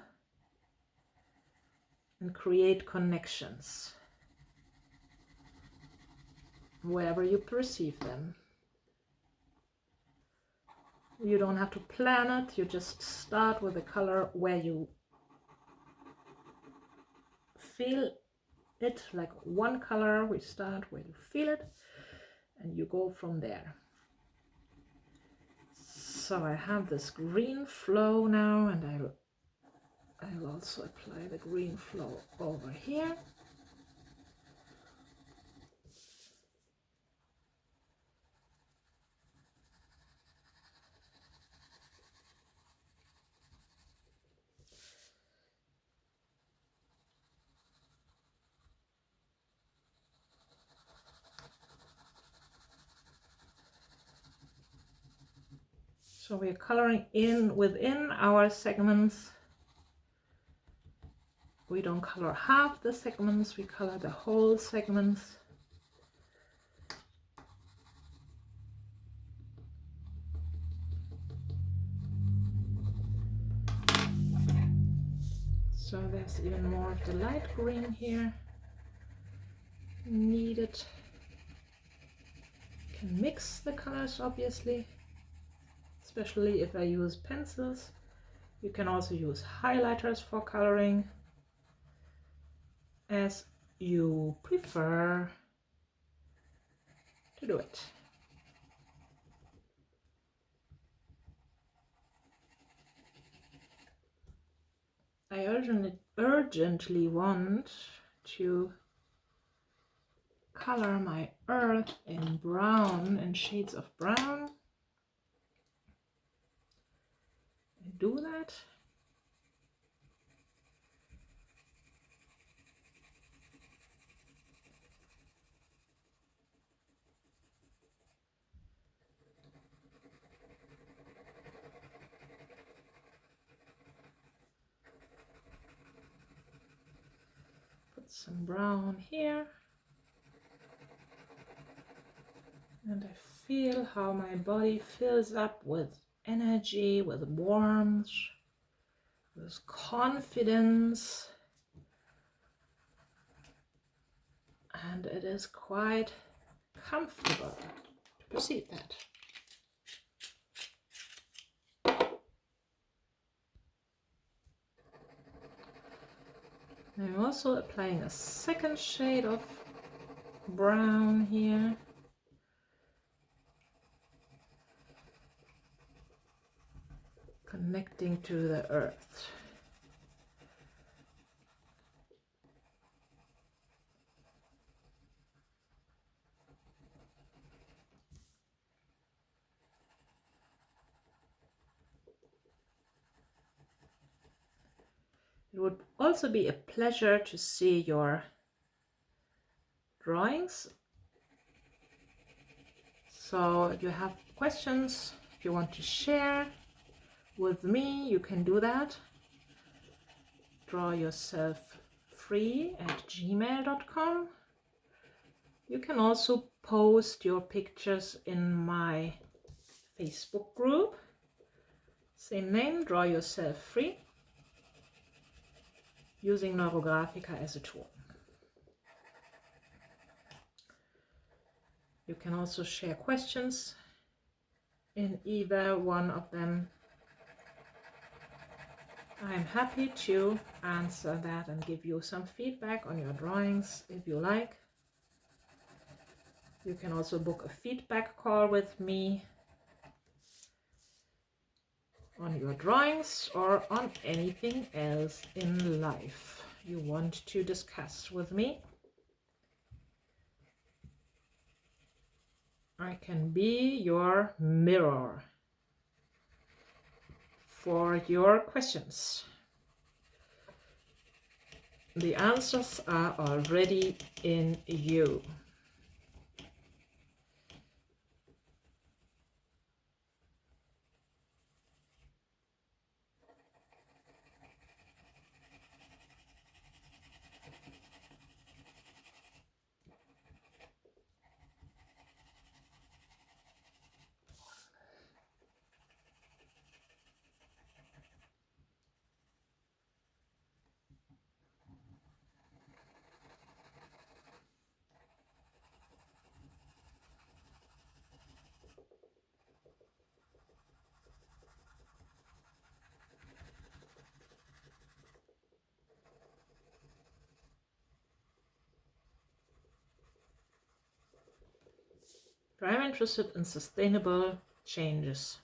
and create connections wherever you perceive them. You don't have to plan it, you just start with the color where you feel it, like one color. We start where you feel it and you go from there. So I have this green flow now, and I'll also apply the green flow over here. So we're coloring in within our segments. We don't color half the segments, we color the whole segments. So there's even more of the light green here needed. Can mix the colors, obviously. It's especially if I use pencils. You can also use highlighters for coloring, as you prefer to do it. I urgently want to color my earth in brown, in shades of brown. And do that. Put some brown here. And I feel how my body fills up with energy, with warmth, with confidence. And it is quite comfortable to perceive that. I'm also applying a second shade of brown here. Connecting to the earth. It would also be a pleasure to see your drawings. So if you have questions, if you want to share with me, you can do that. drawyourselffree@gmail.com. You can also post your pictures in my Facebook group. Same name, Draw Yourself Free, using Neurographica as a tool. You can also share questions in either one of them. I'm happy to answer that and give you some feedback on your drawings if you like. You can also book a feedback call with me on your drawings or on anything else in life you want to discuss with me. I can be your mirror for your questions. The answers are already in you. I'm interested in sustainable changes.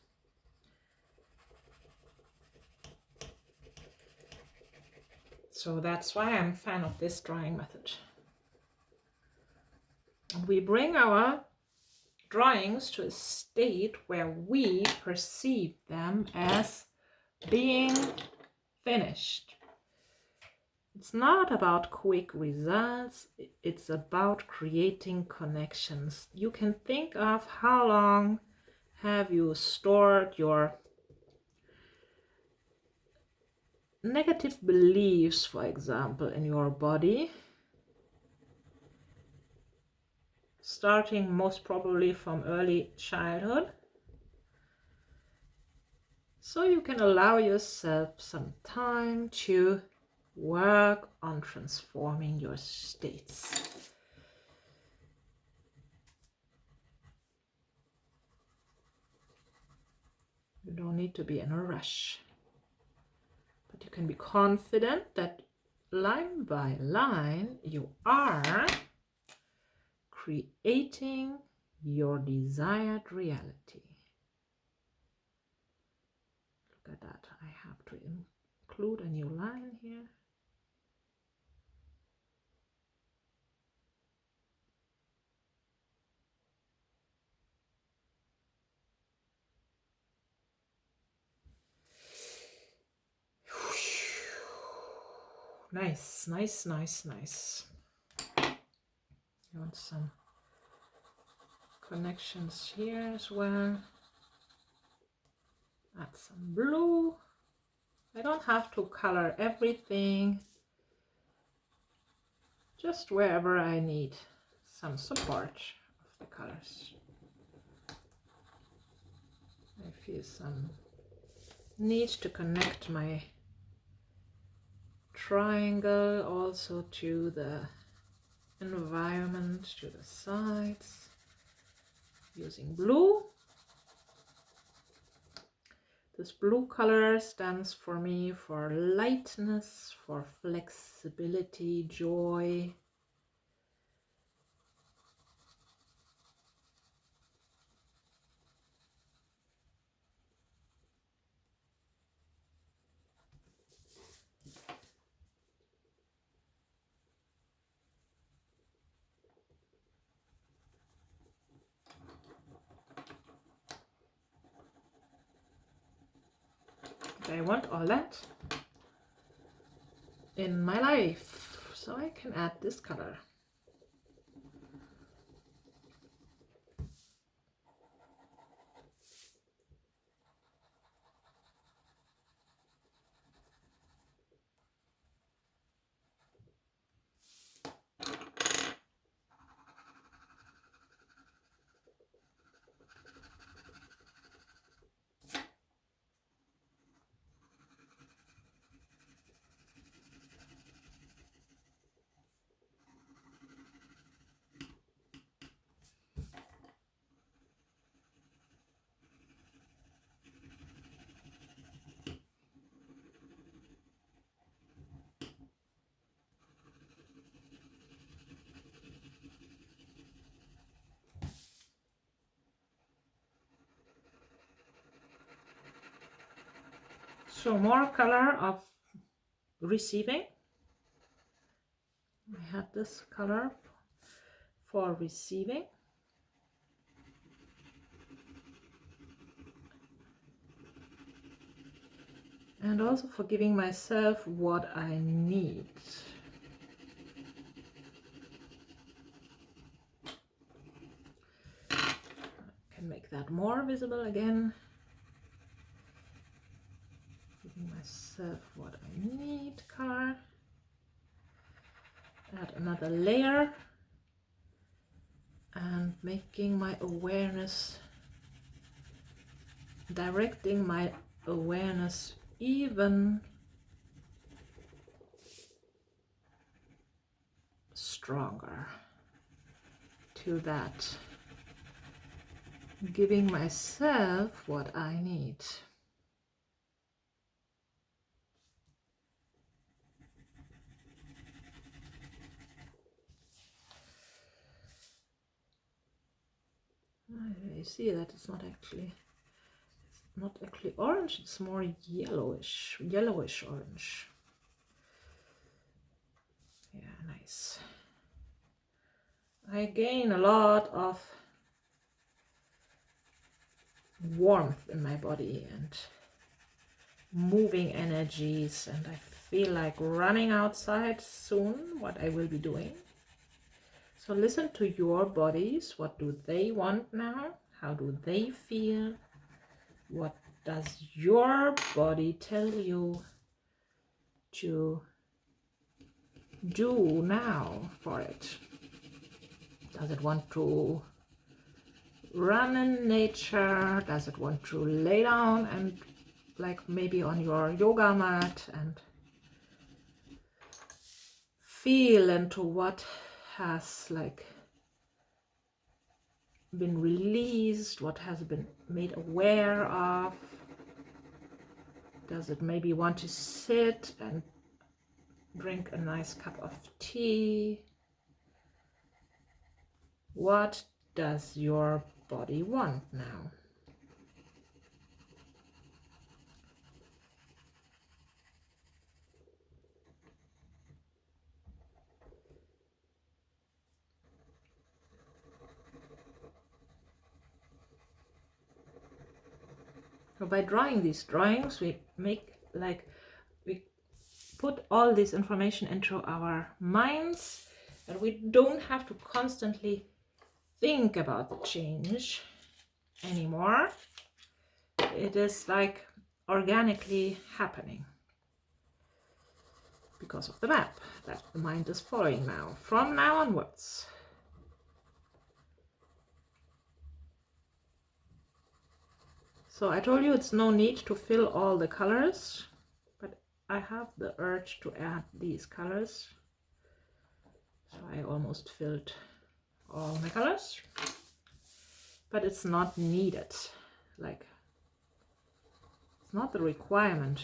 So that's why I'm a fan of this drawing method. And we bring our drawings to a state where we perceive them as being finished. It's not about quick results, it's about creating connections. You can think of how long have you stored your negative beliefs, for example, in your body, starting most probably from early childhood. So you can allow yourself some time to work on transforming your states. You don't need to be in a rush, but you can be confident that line by line you are creating your desired reality. Look at that. I have to include a new line here. Nice, nice, nice, nice. You want some connections here as well. Add some blue. I don't have to color everything, just wherever I need some support of the colors. I feel some need to connect my triangle also to the environment, to the sides, using blue. This blue color stands for me for lightness, for flexibility, joy. I want all that in my life, so I can add this color. So more color of receiving. I had this color for receiving. And also for giving myself what I need. I can make that more visible again. Giving myself what I need color. Add another layer. And making my awareness, directing my awareness even stronger to that, giving myself what I need. You see that it's not actually orange, it's more yellowish orange. Yeah, nice. I gain a lot of warmth in my body and moving energies, and I feel like running outside soon, what I will be doing. So listen to your bodies. What do they want now? How do they feel? What does your body tell you to do now for it? Does it want to run in nature? Does it want to lay down and like maybe on your yoga mat and feel into what has like been released, what has been made aware of? Does it maybe want to sit and drink a nice cup of tea? What does your body want now? So by drawing these drawings, we put all this information into our minds, and we don't have to constantly think about the change anymore. It is like organically happening because of the map that the mind is following now, from now onwards. So I told you it's no need to fill all the colors, but I have the urge to add these colors. So I almost filled all my colors, but it's not needed. Like, it's not the requirement.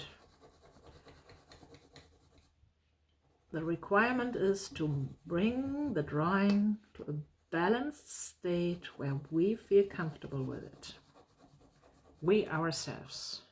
The requirement is to bring the drawing to a balanced state where we feel comfortable with it. We ourselves.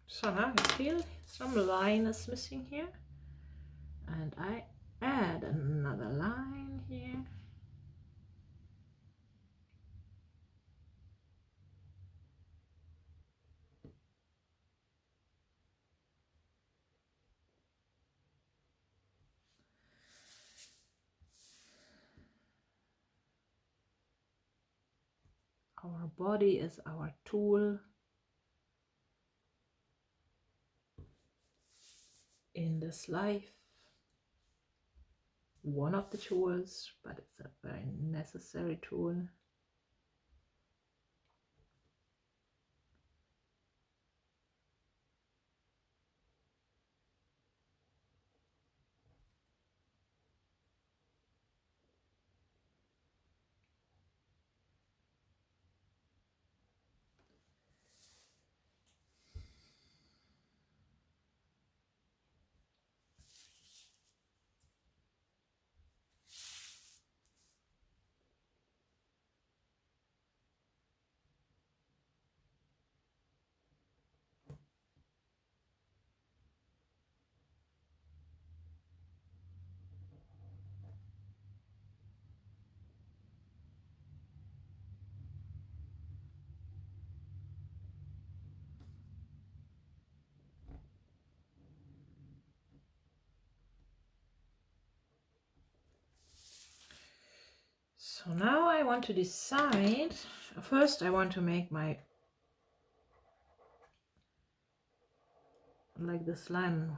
So now I feel some line is missing here, and I add another line here. Our body is our tool in this life. One of the tools, but it's a very necessary tool. So now I want to decide. First I want to make my, like this line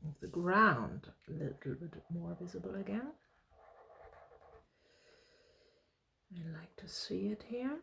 of the ground a little bit more visible again. I like to see it here.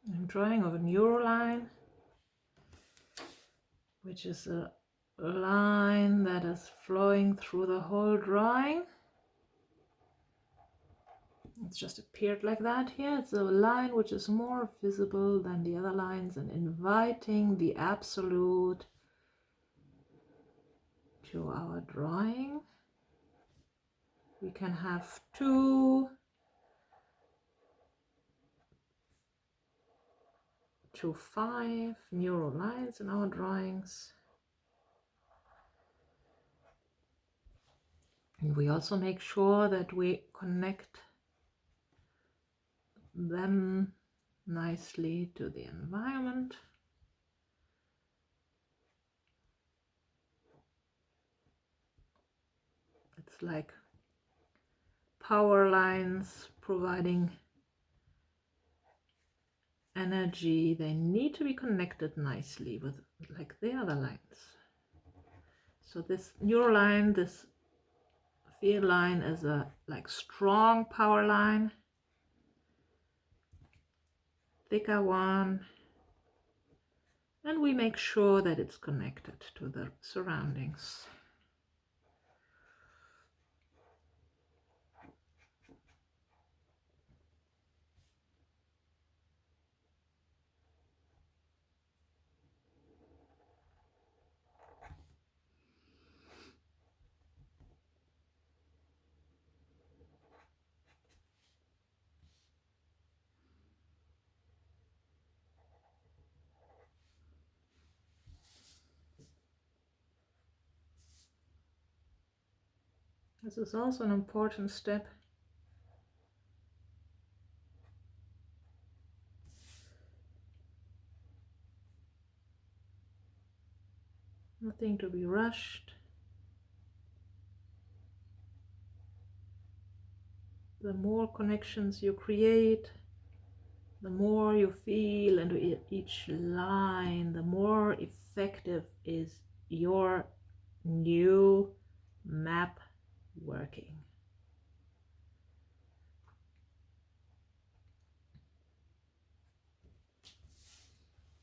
I'm drawing of a neuroline, which is a line that is flowing through the whole drawing. It's just appeared like that here. It's a line which is more visible than the other lines and inviting the absolute to our drawing. We can have two to 5 neural lines in our drawings. And we also make sure that we connect them nicely to the environment. It's like power lines providing energy. They need to be connected nicely with like the other lines. So this neural line, this field line, is a like strong power line, thicker one, and we make sure that it's connected to the surroundings. This is also an important step. Nothing to be rushed. The more connections you create, the more you feel into each line, the more effective is your new map working.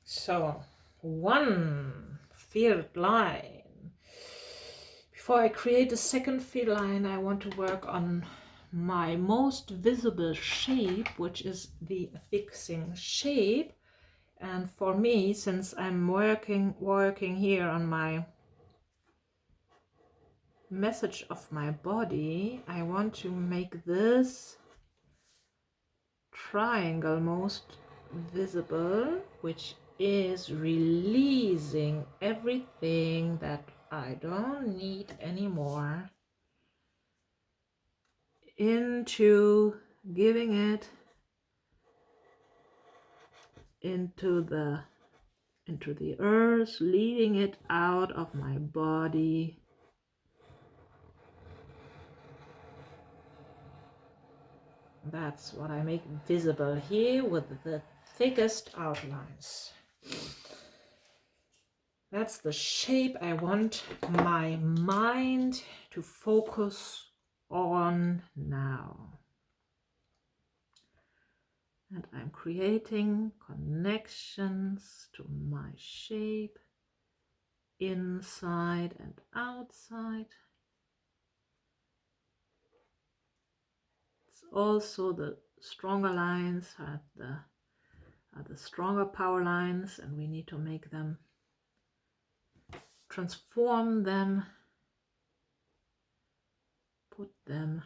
So, one field line. Before I create a second field line, I want to work on my most visible shape, which is the fixing shape. And for me, since I'm working here on my message of my body, I want to make this triangle most visible, which is releasing everything that I don't need anymore into giving it into the earth, leading it out of my body. That's what I make visible here with the thickest outlines. That's the shape I want my mind to focus on now. And I'm creating connections to my shape inside and outside. It's also the stronger lines are the stronger power lines, and we need to make them, transform them, put them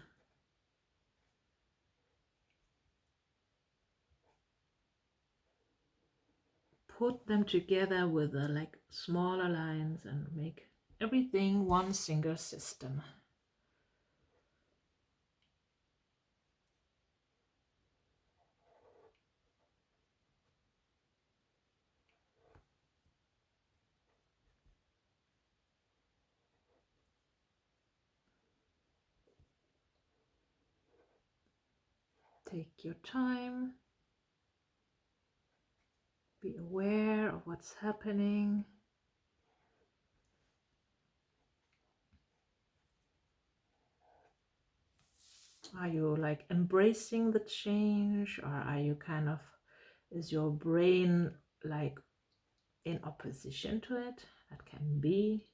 together with the like smaller lines and make everything one single system. Take your time. Be aware of what's happening. Are you like embracing the change, or are you kind of, is your brain like in opposition to it? That can be.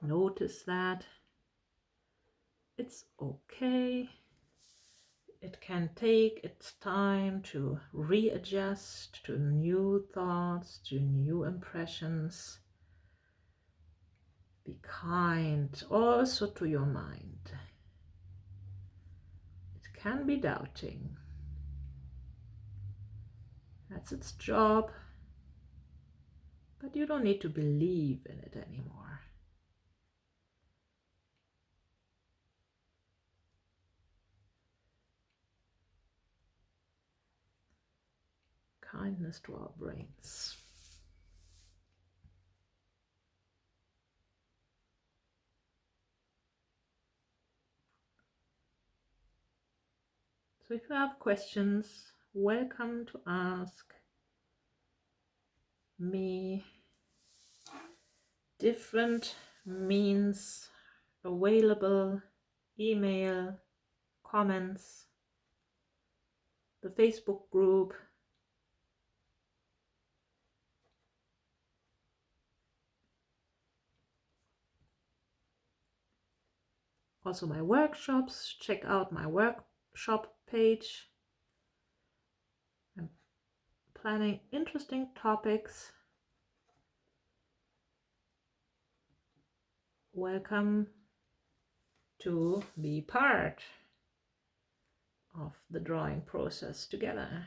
Notice that. It's okay. It can take its time to readjust to new thoughts, to new impressions. Be kind also to your mind. It can be doubting. That's its job. But you don't need to believe in it anymore. Kindness to our brains. So if you have questions, welcome to ask me. Different means available: email, comments, the Facebook group, also my workshops. Check out my workshop page. I'm planning interesting topics. Welcome to be part of the drawing process together.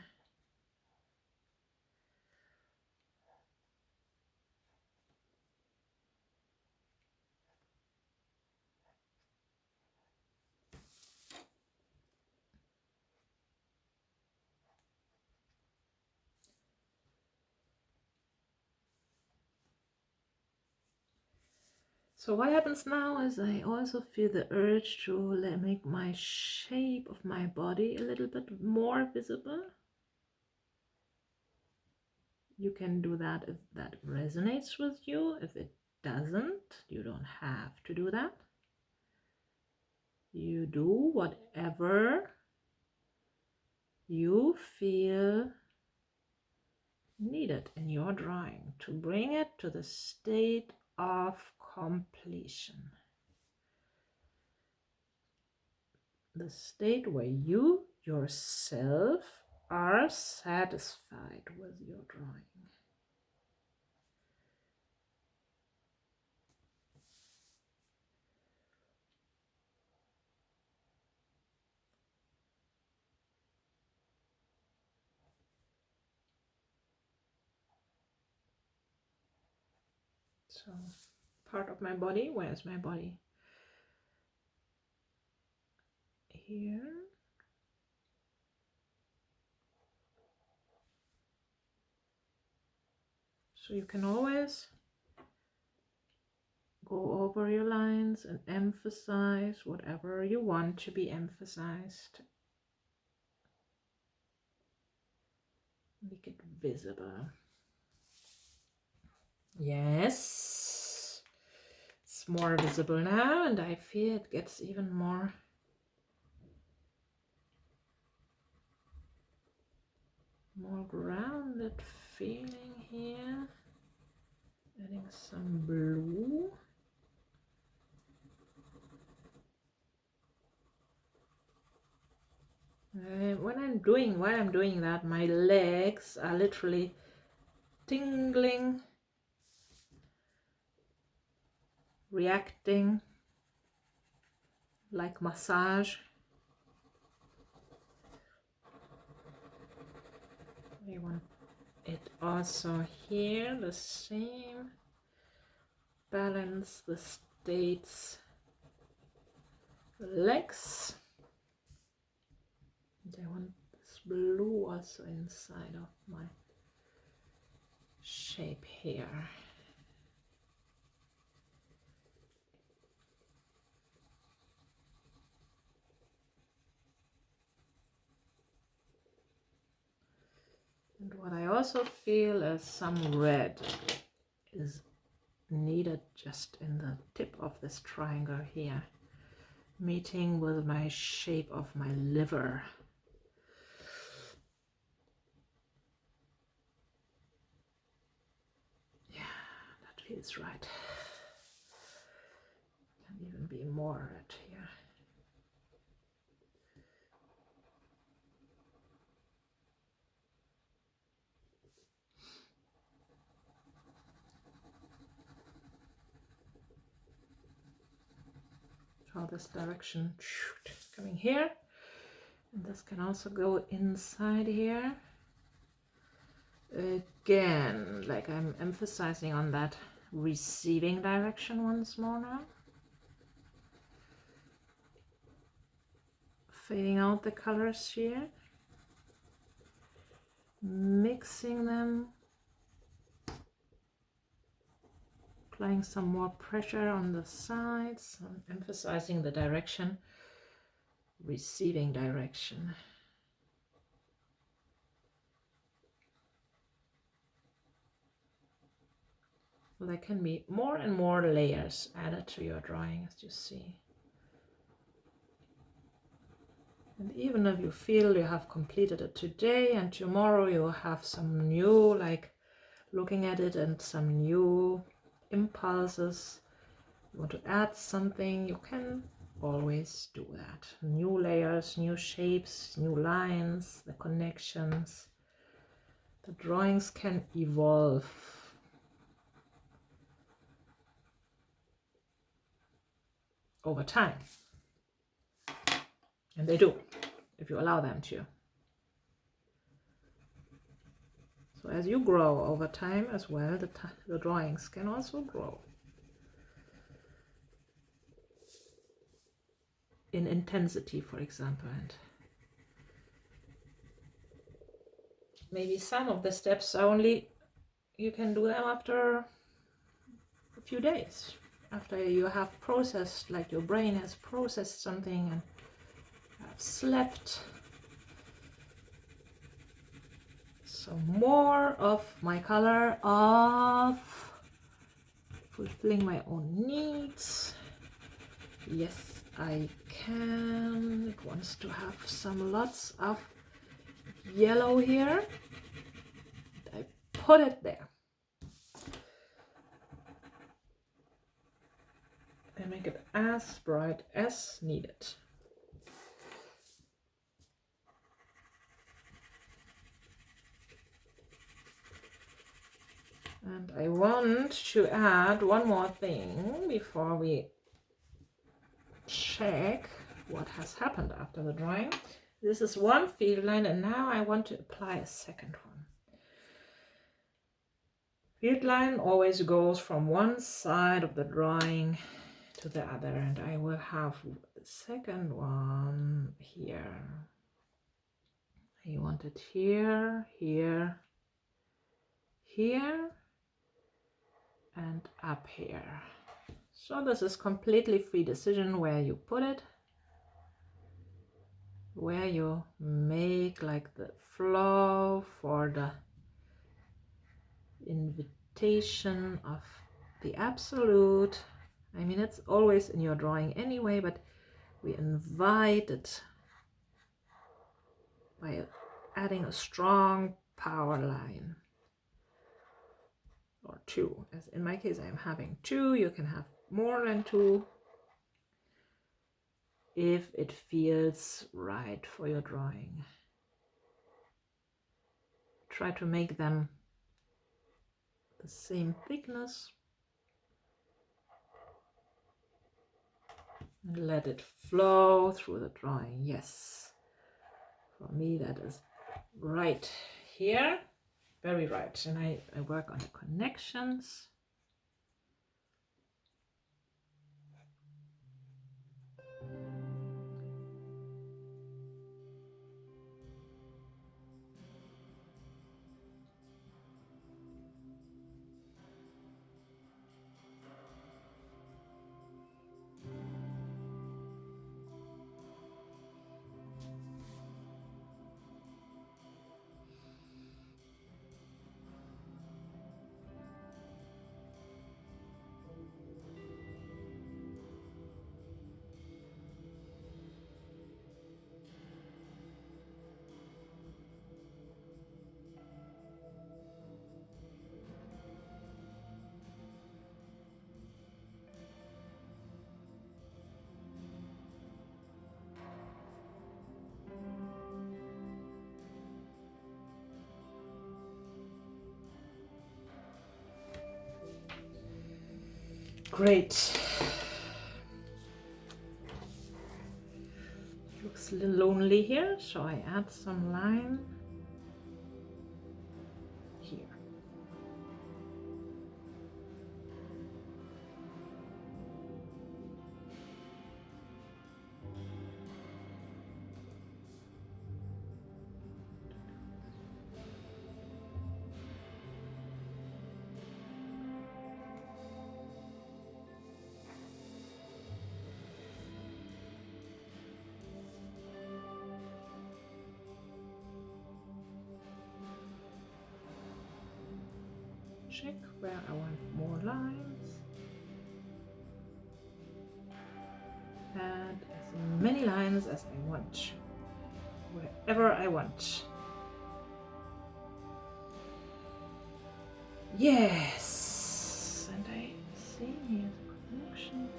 So what happens now is I also feel the urge to make my shape of my body a little bit more visible. You can do that if that resonates with you. If it doesn't, you don't have to do that. You do whatever you feel needed in your drawing to bring it to the state of completion. The state where you yourself are satisfied with your drawing. So, part of my body, where's my body? Here. So you can always go over your lines and emphasize whatever you want to be emphasized. Make it visible. Yes, it's more visible now, and I feel it gets even more grounded feeling here. Adding some blue. While I'm doing that, my legs are literally tingling, reacting like massage. We want it also here, the same. Balance the states, the legs. And I want this blue also inside of my shape here. And what I also feel is some red is needed just in the tip of this triangle here, meeting with my shape of my liver. Yeah, that feels right. Can even be more red here. So this direction coming here, and this can also go inside here. Again, like I'm emphasizing on that receiving direction once more now. Fading out the colors here. Mixing them. Applying some more pressure on the sides. I'm emphasizing the direction. Receiving direction. Well, there can be more and more layers added to your drawing, as you see. And even if you feel you have completed it today and tomorrow you have some new, like looking at it and some new impulses, you want to add something, you can always do that. New layers, new shapes, new lines, the connections. The drawings can evolve. Over time. And they do, if you allow them to. So as you grow over time as well, the drawings can also grow in intensity, for example. And maybe some of the steps only you can do them after a few days, after you have processed, like your brain has processed something and have slept. So more of my color, of fulfilling my own needs. Yes, I can. It wants to have some lots of yellow here. I put it there. And make it as bright as needed. And I want to add one more thing before we check what has happened after the drawing. This is one field line, and now I want to apply a second one. Field line always goes from one side of the drawing to the other, and I will have the second one here. I want it here, here, here, and up here. So this is completely free decision where you put it, where you make like the flow for the invitation of the absolute. I mean, it's always in your drawing anyway, but we invite it by adding a strong power line. Or two, as in my case I'm having two. You can have more than two if it feels right for your drawing. Try to make them the same thickness and let it flow through the drawing. Yes, for me that is right here, very right. And I work on the connections. Great. Looks a little lonely here, so I add some line check where I want more lines. Add as many lines as I want, wherever I want. Yes, and I see here the connections.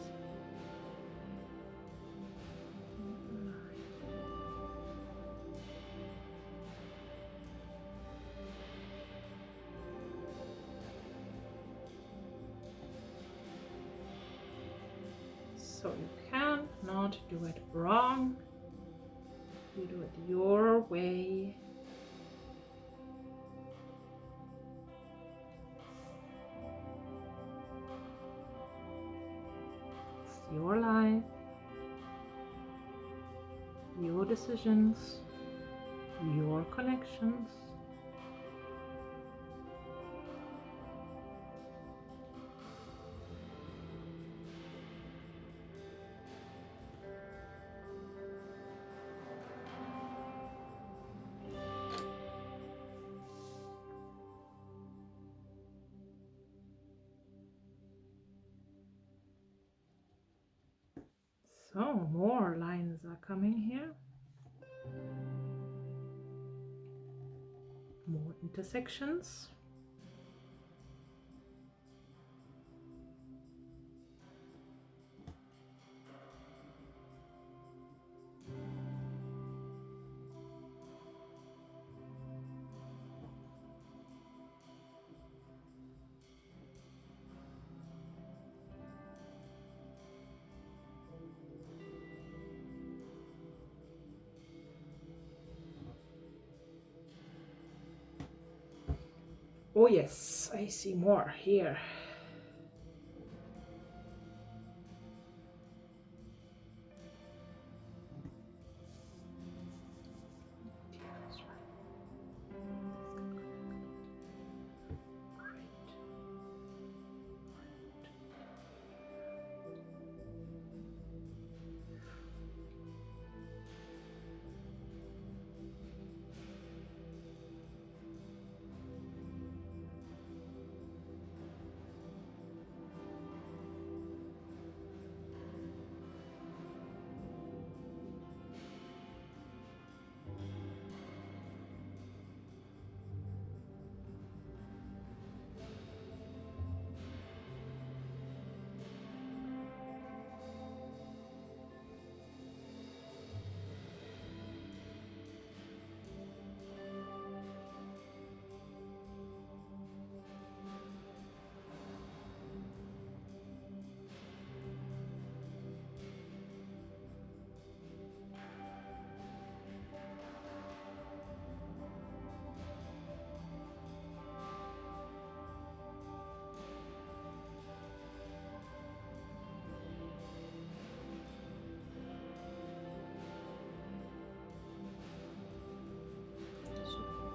So you cannot do it wrong. You do it your way. It's your life, your decisions, your connections. So more lines are coming here. More intersections. Oh yes, I see more here.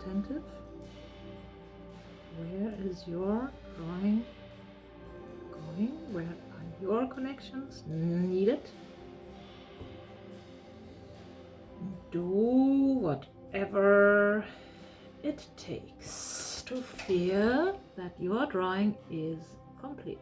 Attentive. Where is your drawing going? Where are your connections needed? Do whatever it takes to feel that your drawing is completed.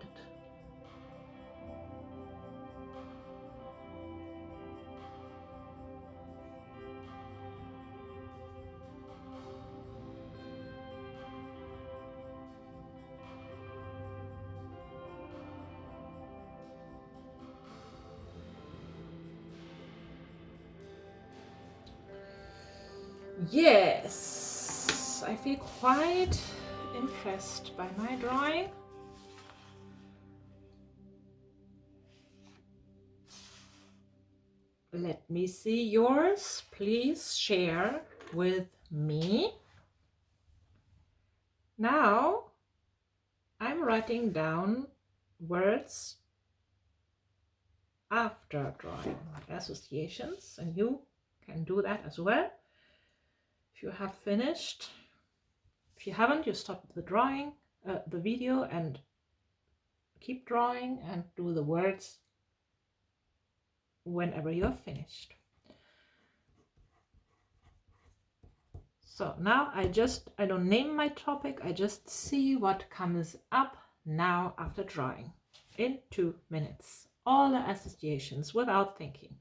Yes, I feel quite impressed by my drawing. Let me see yours. Please share with me. Now I'm writing down words after drawing, associations, and you can do that as well. If you have finished, if you haven't, you stop the drawing, the video, and keep drawing and do the words whenever you're finished. So now I don't name my topic, I just see what comes up now after drawing in 2 minutes. All the associations without thinking.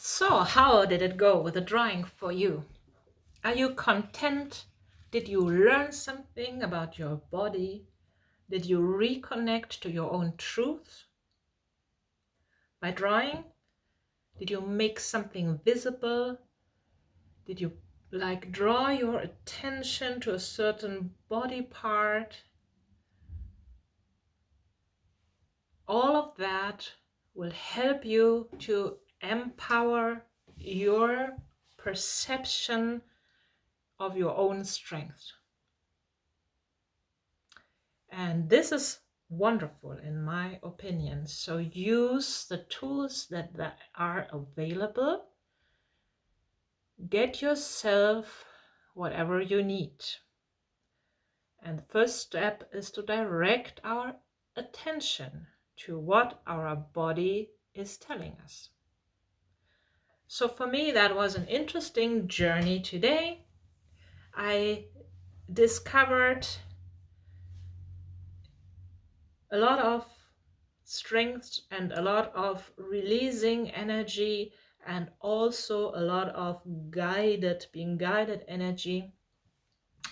So, how did it go with the drawing for you? Are you content? Did you learn something about your body? Did you reconnect to your own truth? By drawing, did you make something visible? Did you draw your attention to a certain body part? All of that will help you to empower your perception of your own strength. And this is wonderful in my opinion. So use the tools that are available. Get yourself whatever you need. And the first step is to direct our attention to what our body is telling us. So for me, that was an interesting journey today. I discovered a lot of strength and a lot of releasing energy, and also a lot of being guided energy.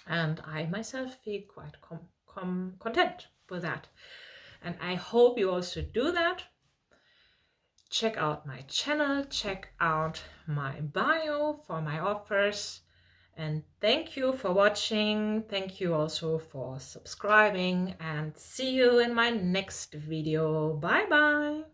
And I myself feel quite content with that. And I hope you also do that. Check out my channel, check out my bio for my offers. And thank you for watching. Thank you also for subscribing, and see you in my next video. Bye bye.